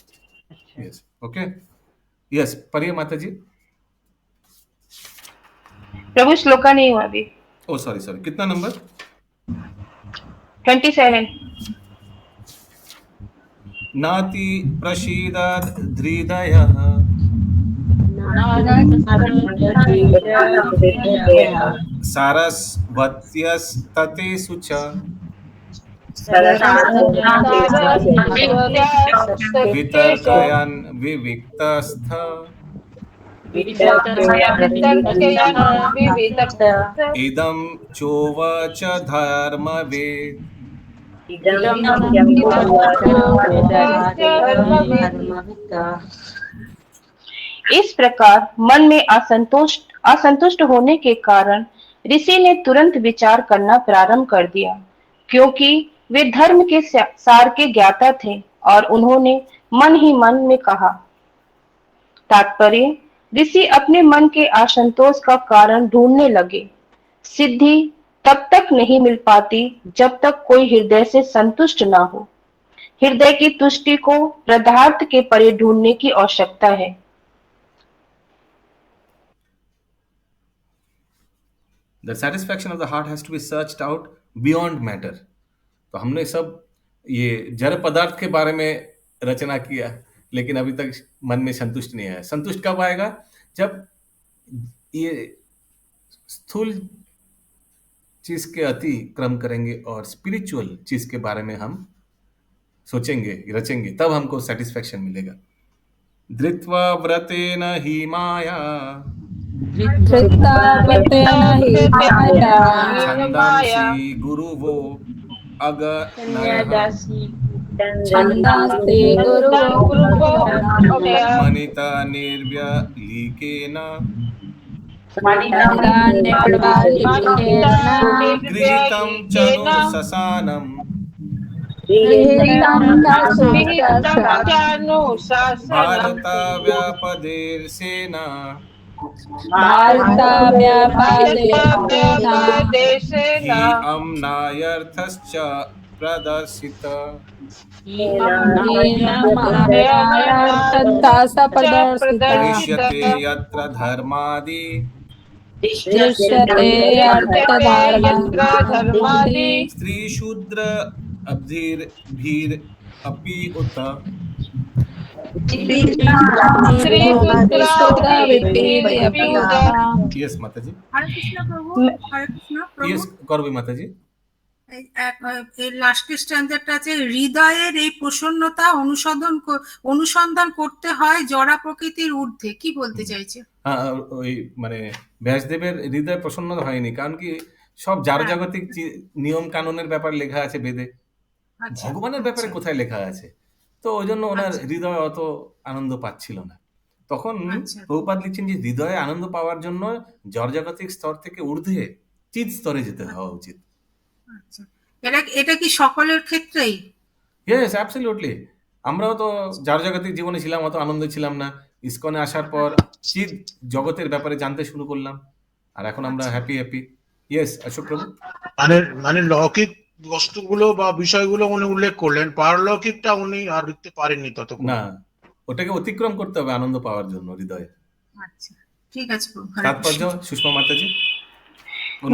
यस, ओके, यस, पढ़िए माता जी। प्रभु श्लोका नहीं हुआ अभी। ओ सॉरी, कितना नंबर? 27। नाति प्रसीदत् धृदयः सारस्वत्यस्ततेषु च वितर्कयन् विविक्तस्थ इदं चोवाच धर्मवेद। इस प्रकार मन में असंतुष्ट होने के कारण ऋषि ने तुरंत विचार करना प्रारंभ कर दिया, क्योंकि वे धर्म के सार के ज्ञाता थे, और उन्होंने मन ही मन में कहा। तात्पर्य, ऋषि अपने मन के असंतोष का कारण ढूंढने लगे। सिद्धि तब तक नहीं मिल पाती जब तक कोई हृदय से संतुष्ट ना हो। हृदय की तुष्टि को पदार्थ के परे ढूंढने की आवश्यकता है। The satisfaction of the heart has to be searched out beyond matter. तो हमने सब ये जड़ पदार्थ के बारे में रचना किया, लेकिन अभी तक मन में संतुष्ट नहीं आया। संतुष्ट कब आएगा? जब ये स्थूल चीज के अतिक्रम करेंगे और स्पिरिचुअल चीज के बारे में हम सोचेंगे, रचेंगे, तब हमको सेटिस्फैक्शन मिलेगा। धृत्वा व्रतेन हि माया छंदांसि गुरुवो अगनयः मनिता निर्व्यलीकेन गृहीतं चनु ससानं भारताव्यापदेशेन हि अम्नायर्थश्च प्रदर्शित। दृश्यते यत्र धर्मादि स्त्रीशूद्र अब्धिर्भिरपि उत यस माता जी। हरे कृष्ण प्रभु, हरे कृष्ण प्रभु। यस করবে মাতা জি। লাস্ট স্ট্যান্ডারটা আছে, হৃদয়ের এই প্রসন্নতা অনুসন্ধান করতে হয় জড়া প্রকৃতির ঊর্ধ্বে, কি বলতে চাইছে? হ্যাঁ, ওই মানে ব্যাসদেবের হৃদয় প্রসন্ন হয়নি, কারণ কি সব জাগতিক নিয়ম কানুনের ব্যাপার লেখা আছে বেদে, ভগবানের ব্যাপারে কোথায় লেখা আছে? তো ওই জন্য ওনার হৃদয় অত আনন্দ পাচ্ছিল না। তখন প্রভুপাদ লিখছেন যে হৃদয়ে আনন্দ পাওয়ার জন্য জড়জাগতিক স্তর থেকে ঊর্ধ্বে চিৎ স্তরে যেতে হওয়া উচিত। আচ্ছা, এটা কি সকলের ক্ষেত্রেই? Yes, absolutely. আমরাও তো জাগতিক জীবনে ছিলাম, অত আনন্দে ছিলাম না। ইসকনে আসার পর চিদ জগতের ব্যাপারে জানতে শুরু করলাম, আর এখন আমরা হ্যাপি হ্যাপি। ইয়েস অশোক প্রভু। মানে মানে লৌকিক বস্তুগুলো বা বিষয়গুলো উনি উল্লেখ করলেন, পারলৌকিকটা উনি আর লিখতে পারেননি ততক্ষণ। না, ওটাকে অতিক্রম করতে হবে আনন্দ পাওয়ার জন্য হৃদয়ে। আচ্ছা, ঠিক আছে প্রভু। হরে তাৎপর্য কৃষ্ণ। সুষমা মাতাজি।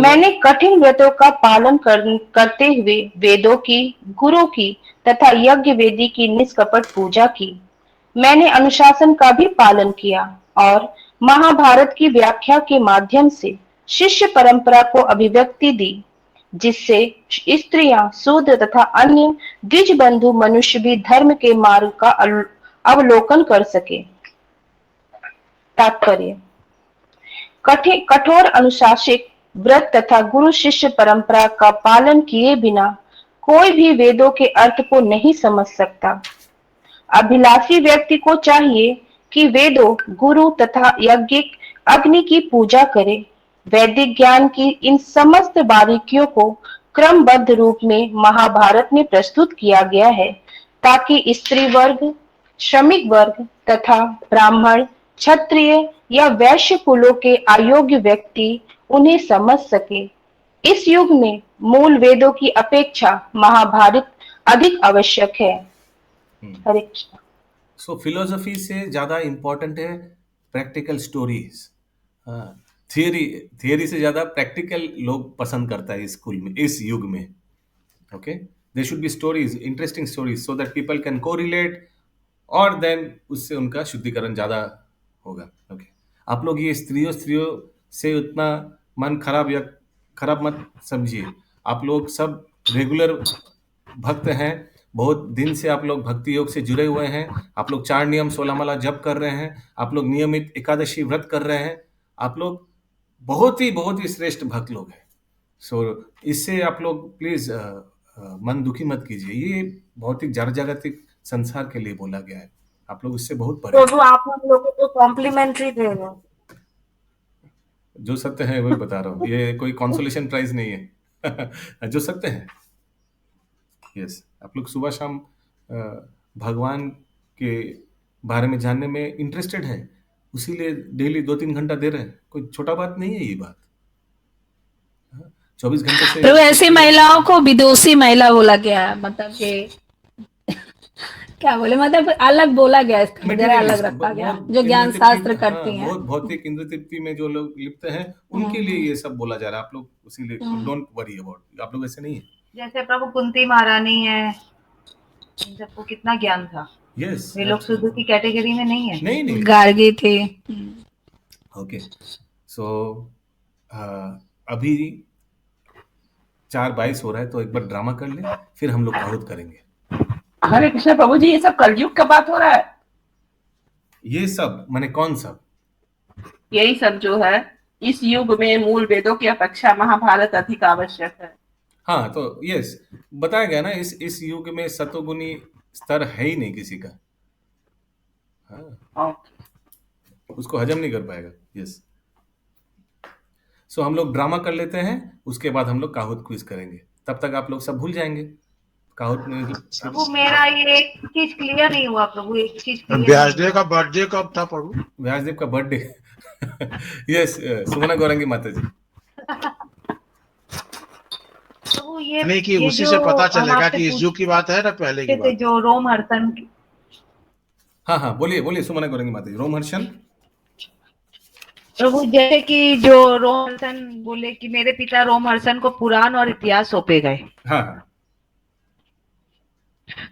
मैंने कठिन व्रतों का पालन करते हुए वेदों की, गुरु की तथा यज्ञ वेदी की निष्कपट पूजा की। मैंने अनुशासन का भी पालन किया और महाभारत की व्याख्या के माध्यम से शिष्य परंपरा को अभिव्यक्ति दी, जिससे स्त्रियां, शूद्र तथा अन्य द्विज बंधु मनुष्य भी धर्म के मार्ग का अवलोकन कर सके। तात्पर्य: कठोर अनुशासित व्रत तथा गुरु शिष्य परंपरा का पालन किए बिना कोई भी वेदों के अर्थ को नहीं समझ सकता। अभिलाषी व्यक्ति को चाहिए कि वेदों, गुरु तथा यज्ञिक अग्नि की पूजा करे। वैदिक ज्ञान की इन समस्त बारीकियों को क्रमबद्ध रूप में महाभारत में प्रस्तुत किया गया है, ताकि स्त्री वर्ग, श्रमिक वर्ग तथा ब्राह्मण, क्षत्रिय या वैश्य कुलों के अयोग्य व्यक्ति उन्हें समझ सके। इस युग में मूल वेदों की अपेक्षा महाभारत अधिक आवश्यक है। हरे कृष्ण। सो फिलोसफी से ज्यादा इम्पोर्टेंट है प्रैक्टिकल स्टोरीज। थियरी से ज्यादा प्रैक्टिकल लोग पसंद करता है इस स्कूल में, इस युग में। Okay, there should be stories, interesting stories, so that people can correlate, और देन उससे उनका शुद्धिकरण ज्यादा होगा। ओके, आप लोग ये स्त्रियों से उतना मन खराब मत समझिए। आप लोग सब रेगुलर भक्त हैं, बहुत दिन से आप लोग भक्ति योग से जुड़े हुए हैं। आप लोग 4 नियम 16 माला जप कर रहे हैं, आप लोग नियमित एकादशी व्रत कर रहे हैं, आप लोग बहुत ही श्रेष्ठ भक्त लोग हैं। सो इससे आप लोग प्लीज मन दुखी मत कीजिए। ये भौतिक जागतिक संसार के लिए बोला गया है, आप लोग इससे बहुत परे। प्रभु आप हम लोगों को कॉम्प्लीमेंट्री दे रहे हैं। जो सत्य है वही बता रहा हूँ, ये कोई कंसोलेशन प्राइज नहीं है। जो सत्य है। यस, आप लोग सुबह शाम भगवान के बारे में जानने में इंटरेस्टेड है, उसीलिए डेली 2-3 घंटा दे रहे हैं। कोई छोटा बात नहीं है ये बात। 24 घंटे से तो ऐसी महिलाओं को विदोषी महिला बोला गया, मतलब कि क्या बोले, मतलब अलग बोला गया, इसका जरा अलग रखा गया, जो ज्ञान शास्त्र करती हैं। बहुत भौतिक इंद्र तृप्ति में जो लोग लिप्त हैं, उनके लिए ये सब बोला जा रहा है। आप लोग उसीलिए डोंट वरी अबाउट, आप लोग ऐसे नहीं है। जैसे प्रभु कुंती महारानी है, इन सबको कितना ज्ञान था। यस, वे लोग शुद्ध की कैटेगरी में नहीं है। नहीं। गार्गी थे। ओके, सो अभी 4:22 हो रहा है, तो एक बार ड्रामा कर ले, फिर हम लोग बहुत करेंगे। हरे कृष्ण प्रभु जी, ये सब कलयुग का बात हो रहा है। ये सब माने कौन सब? यही सब जो है, इस युग में मूल वेदों की अपेक्षा महाभारत अधिक आवश्यक है। हाँ, तो यस बताया गया ना, इस युग में सतोगुणी स्तर है ही नहीं किसी का। हाँ, उसको हजम नहीं कर पाएगा। यस, सो हम लोग ड्रामा कर लेते हैं, उसके बाद हम लोग काहुत क्विज करेंगे। तब तक आप लोग सब भूल जाएंगे काहुत में। प्रभु मेरा ये एक चीज क्लियर नहीं हुआ प्रभु, एक चीज व्यासदेव का बर्थडे कब था प्रभु? व्यासदेव का बर्थडे यस, सुमना गौरंगी माता जी। प्रभु ये नहीं कि उसी से पता चलेगा कि इस युग की बात है ना पहले की बात। जो रोमहर्षण। हाँ, बोलिए सुमना गौरंगी माता जी। रोमहर्षण प्रभु, जैसे कि जो रोमहर्षण बोले कि मेरे पिता रोमहर्षण को पुराण और इतिहास सौंपे गए। हाँ,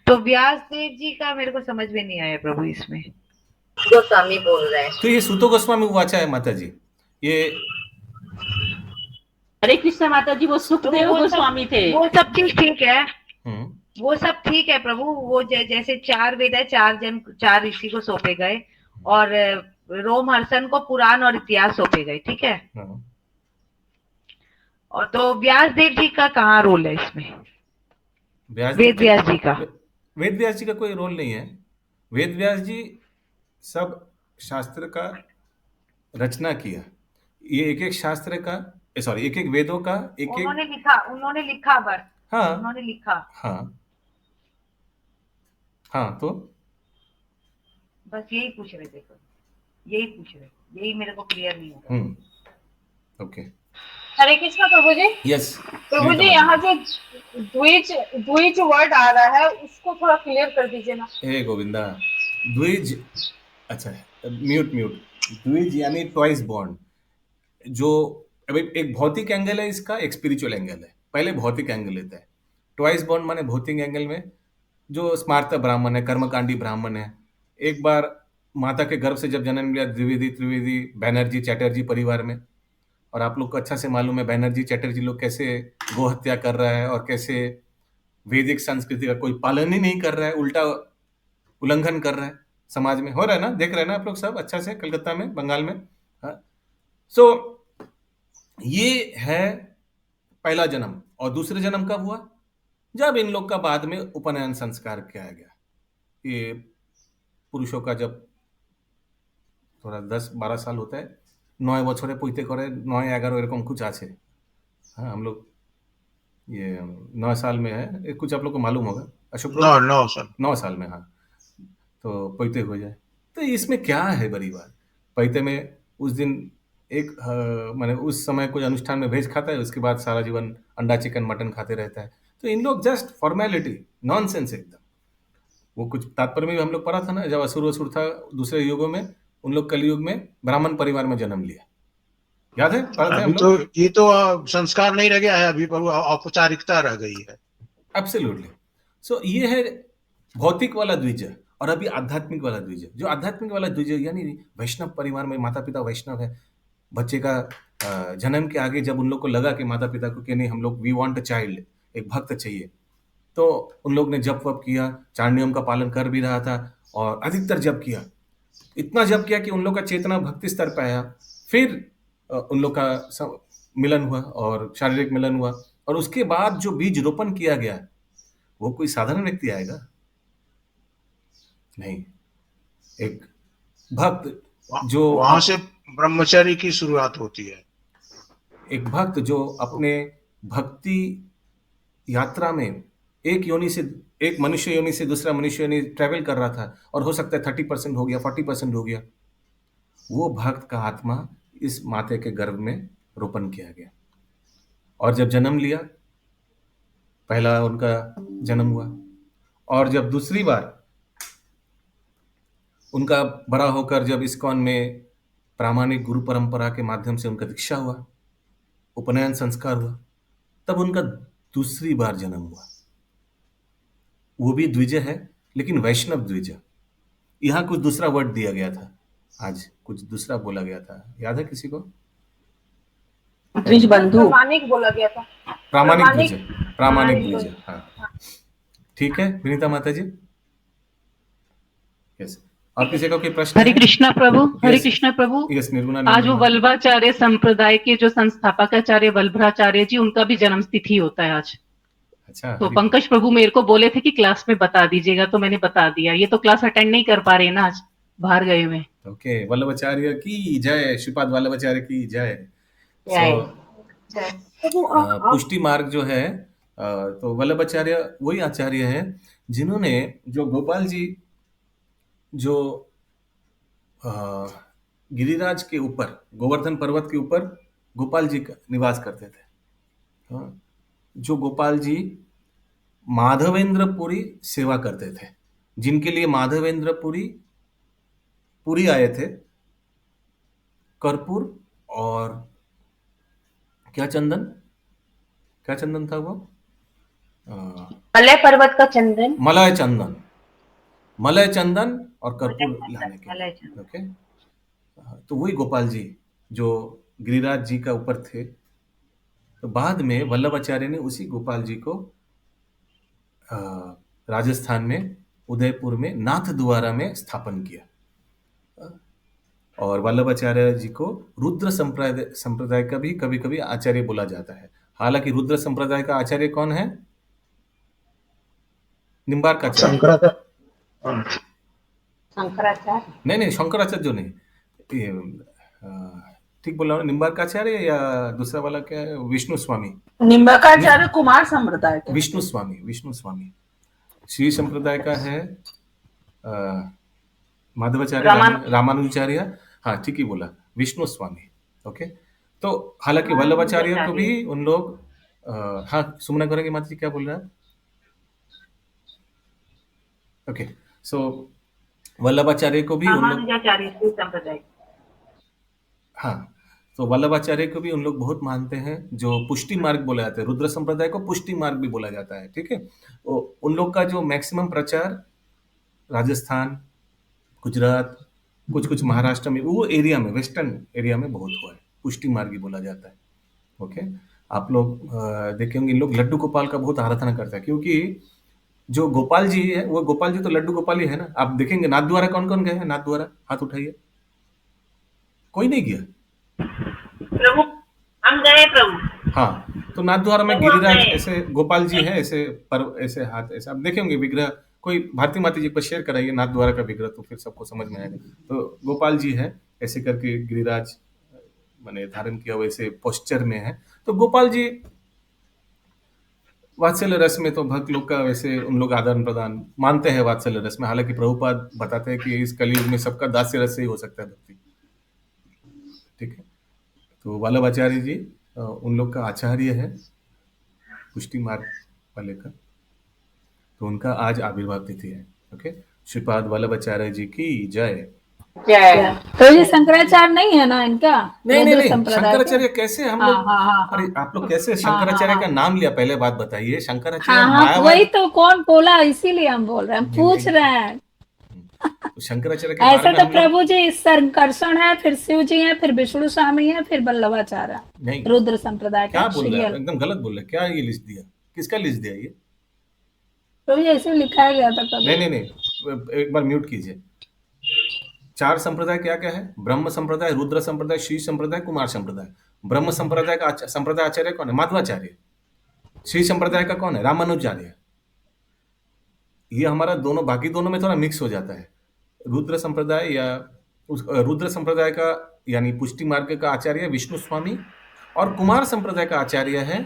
तो व्यासदेव जी का मेरे को समझ में नहीं आया प्रभु, इसमें गोस्वामी बोल रहे हैं। तो ये सूतो गोस्वामी वाचा है माता जी। ये हरे कृष्ण माता जी, वो सुखदेव गोस्वामी थे। वो सब चीज ठीक है, वो सब ठीक है प्रभु। वो जैसे 4 वेद है, 4 ऋषि को सौंपे गए, और रोमहर्षण को पुराण और इतिहास सौंपे गए, ठीक है। और तो व्यासदेव जी का कहाँ रोल है इसमें? वेद व्यास जी का? वेद व्यास जी का कोई रोल नहीं है। वेद व्यास जी सब शास्त्र का रचना किया। ये एक शास्त्र का, सॉरी, एक वेदों का उन्होंने लिखा बस। हाँ, उन्होंने लिखा। हाँ, हाँ, तो बस यही पूछ रहे थे, यही पूछ रहे, यही मेरे को क्लियर नहीं होगा। ओके, हरे कृष्णा प्रभु जी। यस प्रभु जी, यहाँ जो द्विज द्विज वर्ड आ रहा है उसको थोड़ा क्लियर कर दीजिए ना। हे गोविंदा, द्विज, अच्छा म्यूट, द्विज यानी ट्वाइस बॉन्ड, जो अभी एक भौतिक एंगल है इसका, एक स्पिरिचुअल एंगल है। पहले भौतिक एंगल लेता है। ट्वाइस बॉन्ड माने भौतिक एंगल में जो स्मार्त ब्राह्मण है, कर्मकांडी ब्राह्मण है, एक बार माता के गर्भ से जब जन्म लिया द्विवेदी त्रिवेदी बैनर्जी चैटर्जी परिवार में, और आप लोग को अच्छा से मालूम है बैनर्जी चैटर्जी लोग कैसे गो हत्या कर रहा है और कैसे वैदिक संस्कृति का कोई पालन ही नहीं कर रहा है, उल्टा उल्लंघन कर रहा है, समाज में हो रहा है ना, देख रहे हैं ना आप लोग सब अच्छा से, कलकत्ता में, बंगाल में। हाँ, सो ये है पहला जन्म। और दूसरे जन्म कब हुआ? जब इन लोग का बाद में उपनयन संस्कार किया गया। ये पुरुषों का जब थोड़ा 10-12 साल होता है, 9 বছরে পৈতে করে, 9-11 এরকম कुछ আছে। हाँ, हम लोग ये 9 साल में है, ये कुछ आप लोग को मालूम होगा। अशोक 9 साल में, हाँ, तो पैते हो जाए। तो इसमें क्या है बड़ी बात? पैते में उस दिन एक माने उस समय कोई अनुष्ठान में वेज खाता है, उसके बाद सारा जीवन अंडा चिकन मटन खाते रहता है। तो इन लोग जस्ट फॉर्मेलिटी, नॉनसेंस एकदम। वो कुछ तात्पर्य में भी हम लोग पढ़ा था ना, जब असुर था दूसरे युगों में, उन लोग कलयुग में ब्राह्मण परिवार में जन्म लिया, याद है? पढ़ा था हम तो लोग। ये तो संस्कार नहीं रह गया है अभी, पर औपचारिकता रह गई है। एब्सोल्युटली। सो ये है भौतिक वाला द्विज और अभी आध्यात्मिक वाला द्विज। जो आध्यात्मिक वाला द्विज यानी वैष्णव परिवार में माता पिता वैष्णव है, बच्चे का जन्म के आगे जब उन लोग को लगा कि माता पिता को कि नहीं, हम लोग वी वांट अ चाइल्ड, एक भक्त चाहिए, तो उन लोग ने जप वप किया, 4 नियम का पालन कर भी रहा था और अधिकतर जप किया, इतना जप किया कि उन लोग का चेतना भक्ति स्तर पे आया। फिर उन लोग का मिलन हुआ और शारीरिक मिलन हुआ, और उसके बाद जो बीज रोपण किया गया वो कोई साधारण व्यक्ति आएगा नहीं, एक भक्त जो वहां से ब्रह्मचर्य की शुरुआत होती है। एक भक्त जो अपने भक्ति यात्रा में एक मनुष्य योनि से दूसरा मनुष्य योनि ट्रेवल कर रहा था, और हो सकता है 30% हो गया, 40% हो गया, वो भक्त का आत्मा इस माते के गर्भ में रोपण किया गया। और जब जन्म लिया, पहला उनका जन्म हुआ, और जब दूसरी बार उनका बड़ा होकर जब इस्कॉन में प्रामाणिक गुरु परंपरा के माध्यम से उनका दीक्षा हुआ, उपनयन संस्कार हुआ, तब उनका दूसरी बार जन्म हुआ। वो भी द्विज है, लेकिन वैष्णव द्विज। यहाँ कुछ दूसरा वर्ड दिया गया था, आज कुछ दूसरा बोला गया था, याद है किसी को? द्विज बंधु, प्रामाणिक बोला गया था। प्रामाणिक द्विज, प्रामाणिक द्विज। हाँ, ठीक है विनीता माता जी, यस। और किसी को कोई प्रश्न? हरे कृष्णा प्रभु, हरे कृष्णा प्रभु। यस, निर्गुणा। आज वो वल्लभाचार्य संप्रदाय के जो संस्थापक आचार्य वल्लभाचार्य जी, उनका भी जन्म तिथि होता है आज। अच्छा, तो पंकज प्रभु मेरे को बोले थे कि क्लास में बता दीजिएगा, तो मैंने बता दिया। ये तो क्लास अटेंड नहीं कर पा रहे ना, आज बाहर गए हुए। ओके, वल्लभाचार्य की जय, श्रीपाद वल्लभाचार्य की जय। पुष्टि मार्ग जो है, तो वल्लभाचार्य वही आचार्य है जिन्होंने, जो गोपाल जी जो गिरिराज के ऊपर, गोवर्धन पर्वत के ऊपर गोपाल जी का निवास करते थे, जो गोपाल जी माधवेंद्रपुरी सेवा करते थे, जिनके लिए माधवेंद्रपुरी पुरी आए थे, कर्पूर और क्या चंदन था वो, मलय पर्वत का चंदन, मलय चंदन और कर्पूर लाने के। ओके, तो वही गोपाल जी जो गिरिराज जी का ऊपर थे, तो बाद में वल्लभाचार्य ने उसी गोपाल जी को राजस्थान में उदयपुर में नाथ द्वारा में स्थापन किया, और वल्लभाचार्य जी को रुद्र संप्रदाय का भी कभी कभी आचार्य बोला जाता है। हालांकि रुद्र संप्रदाय का आचार्य कौन है? निम्बार्काचार्य। शंकराचार्य नहीं, शंकराचार्य जो नहीं, ठीक बोला हूँ, निम्बार्काचार्य या दूसरा वाला क्या है? विष्णु स्वामी। निम्बार्काचार्य कुमार संप्रदाय का। विष्णु स्वामी श्री संप्रदाय का है माधवाचार्य, रामानुजाचार्य, हाँ ठीक ही बोला, विष्णु स्वामी। ओके, तो हालांकि वल्लभाचार्य को भी उन लोग हाँ सुमना करेंगे माता जी, क्या बोल रहा है? ओके, सो वल्लभाचार्य को भी उन लोग, संप्रदाय, हाँ, तो वल्लभाचार्य को भी उन लोग बहुत मानते हैं, जो पुष्टि मार्ग बोला जाता है। रुद्र संप्रदाय को पुष्टि मार्ग भी बोला जाता है, ठीक है। उन लोग का जो मैक्सिमम प्रचार राजस्थान, गुजरात, कुछ कुछ महाराष्ट्र में, वो एरिया में, वेस्टर्न एरिया में बहुत हुआ है, पुष्टि मार्ग ही बोला जाता है। ओके, आप लोग देखेंगे इन लोग लड्डू गोपाल का बहुत आराधना करते हैं, क्योंकि जो गोपाल जी है, वो गोपाल जी तो लड्डू गोपाल ही है ना। आप देखेंगे नाथ द्वारा कौन कौन गए हैं? नाथ द्वारा हाथ उठाइए, कोई नहीं गया? प्रभु हम गए प्रभु। हाँ, तो नाथ द्वारा में गिरिराज ऐसे गोपाल जी हैं, ऐसे पर ऐसे हाथ ऐसे आप देखेंगे विग्रह। कोई भारती माता जी पर शेयर कराइए नाथ द्वारा का विग्रह, तो फिर सबको समझ में आएगा। तो गोपाल जी है ऐसे करके गिरिराज मैंने धारण किया, वैसे पोस्चर में है। तो गोपाल जी वात्सल्य रस में तो भक्त लोग का वैसे उन लोग आदान प्रदान मानते हैं वात्सल्य रस में। हालांकि प्रभुपाद बताते हैं कि इस कलयुग में सबका दास्य रस से ही हो सकता है भक्ति, ठीक है। तो वल्लभाचार्य जी उन लोग का आचार्य है, पुष्टि मार्ग वाले का, तो उनका आज आविर्भाव तिथि है। ओके, श्रीपाद वल्लभाचार्य जी की जय। तो ये शंकराचार्य नहीं है ना इनका? नहीं, शंकराचार्य कैसे हम लोग, अरे आप लोग कैसे शंकराचार्य का नाम लिया? पहले बात बताइए, शंकराचार्य वही तो कौन बोला, इसीलिए हम बोल रहे हैं, पूछ रहे हैं। तो शंकराचार्य के ऐसा तो प्रभु जी संकर्षण है, फिर शिव जी है, फिर विष्णु स्वामी है, फिर वल्लभाचार्य, रुद्र संप्रदाय का। क्या बोल रहे हैं? एकदम गलत बोल रहे। क्या ये लिस्ट दिया? किसका लिस्ट दिया ये? तो ये ऐसे लिखा गया था कभी। नहीं, एक बार म्यूट कीजिए। 4 संप्रदाय क्या क्या है? ब्रह्म संप्रदाय, रुद्र संप्रदाय, श्री संप्रदाय, कुमार संप्रदाय। ब्रह्म संप्रदाय का संप्रदाय आचार्य कौन है? माधवाचार्य। श्री संप्रदाय का कौन है? रामानुजाचार्य। ये हमारा दोनों, बाकी दोनों में थोड़ा मिक्स हो जाता है। रुद्र संप्रदाय या रुद्र संप्रदाय का यानी पुष्टि मार्ग का आचार्य विष्णु स्वामी, और कुमार संप्रदाय का आचार्य है,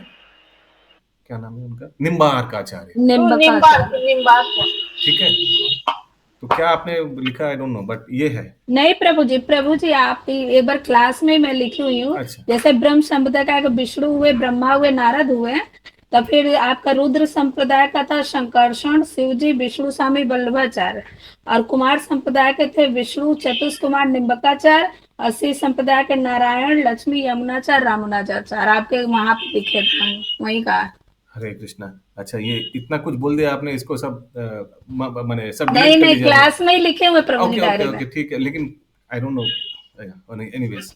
क्या नाम है उनका? निम्बार्क का आचार्य। निम्बार्क, ठीक है। तो क्या आपने लिखा? आई डोंट नो, बट ये है। नहीं प्रभु जी आप एक बार क्लास में मैं लिखी हुई हूँ। अच्छा। जैसे ब्रह्म संप्रदाय का विष्णु हुए, ब्रह्मा हुए, नारद हुए, तो फिर आपका रुद्र संप्रदाय का था शंकर्षण, शिवजी, विष्णु स्वामी, वल्लभाचार्य, और कुमार संप्रदाय के थे विष्णु, चतुष कुमार, निम्बकाचार्य, और श्री संप्रदाय के नारायण, लक्ष्मी, यमुनाचार्य, रामानुजाचार्य। आपके वहां पे लिखे थे, वही कहा। हरे कृष्णा। अच्छा, ये इतना कुछ बोल दिया आपने, इसको सब मैंने सब नहीं क्लास में ही लिखे हुए प्रभु जी डायरी में। ओके, ठीक है, लेकिन आई डोंट नो, एनीवेज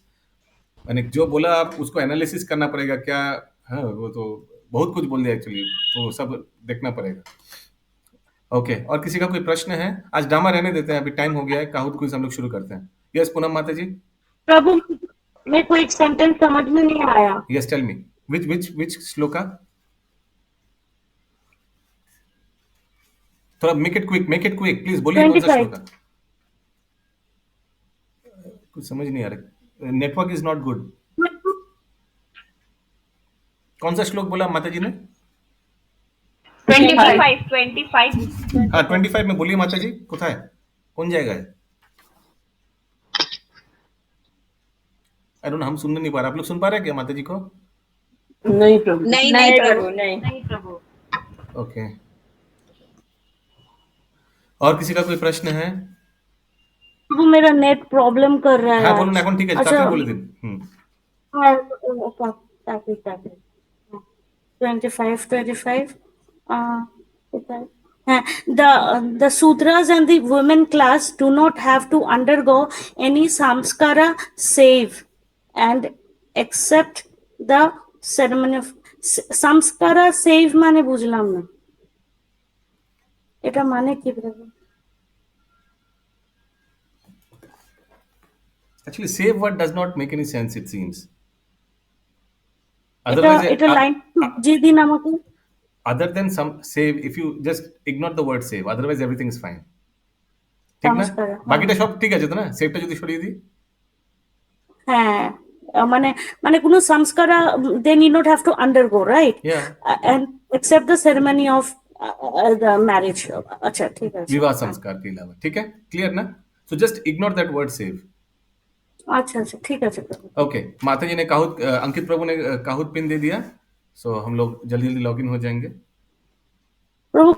मैंने जो बोला आप उसको एनालिसिस करना पड़ेगा क्या। हाँ, वो तो बहुत कुछ बोल दिया एक्चुअली, तो सब देखना पड़ेगा। ओके, और किसी का कोई प्रश्न है? आज ड्रामा रहने देते हैं, अभी टाइम हो गया है, काहुत क्विज हम लोग शुरू करते हैं। यस पूनम माता जी। प्रभु मेरे को एक सेंटेंस समझ में नहीं आया। यस टेल मी, विच श्लोका? थोड़ा मेक इट क्विक प्लीज, बोलिए कौन सा श्लोका? कुछ समझ नहीं आ रहा, नेटवर्क इज नॉट गुड। कौन सा श्लोक बोला माता जी ने? 25। हाँ 25 में बोलिए माता जी, कोথায় कौन जाएगा? आई डोंट, हम सुनने नहीं पा रहे। आप लोग सुन पा रहे हैं क्या माता जी को? नहीं प्रभु, नहीं प्रभु। ओके, और किसी का कोई प्रश्न है? प्रभु मेरा नेट प्रॉब्लम कर रहा है। हाँ बोलो ना, कौन ठीक है, अच्छा, काफी बोले दिन। 25. The Sudras and the women class do not have to undergo any samskara save and accept the ceremony of samskara save মানে বুঝলাম না, এটা মানে কি প্রভু? Actually, save word does not make any sense, it seems. এটা line যে দিন আমাকে other than some save, if you just ignore the word save, otherwise everything is fine. ঠিক না? বাকিটা সব ঠিক আছে তো না? সেভটা যদি সরিয়ে দিই? হ্যাঁ, মানে কোনো সংস্কার they need not have to undergo, right? Yeah. And accept the ceremony of the marriage. अच्छा ठीक है। विवाह संस्कार के अलावा, ठीक है, क्लियर ना? So just ignore that word save. अच्छा अच्छा ठीक है प्रभु। ओके, माता जी ने काहुत, अंकित प्रभु ने काहुत पिन दे दिया, सो हम लोग जल्दी जल्दी लॉगिन हो जाएंगे। प्रभु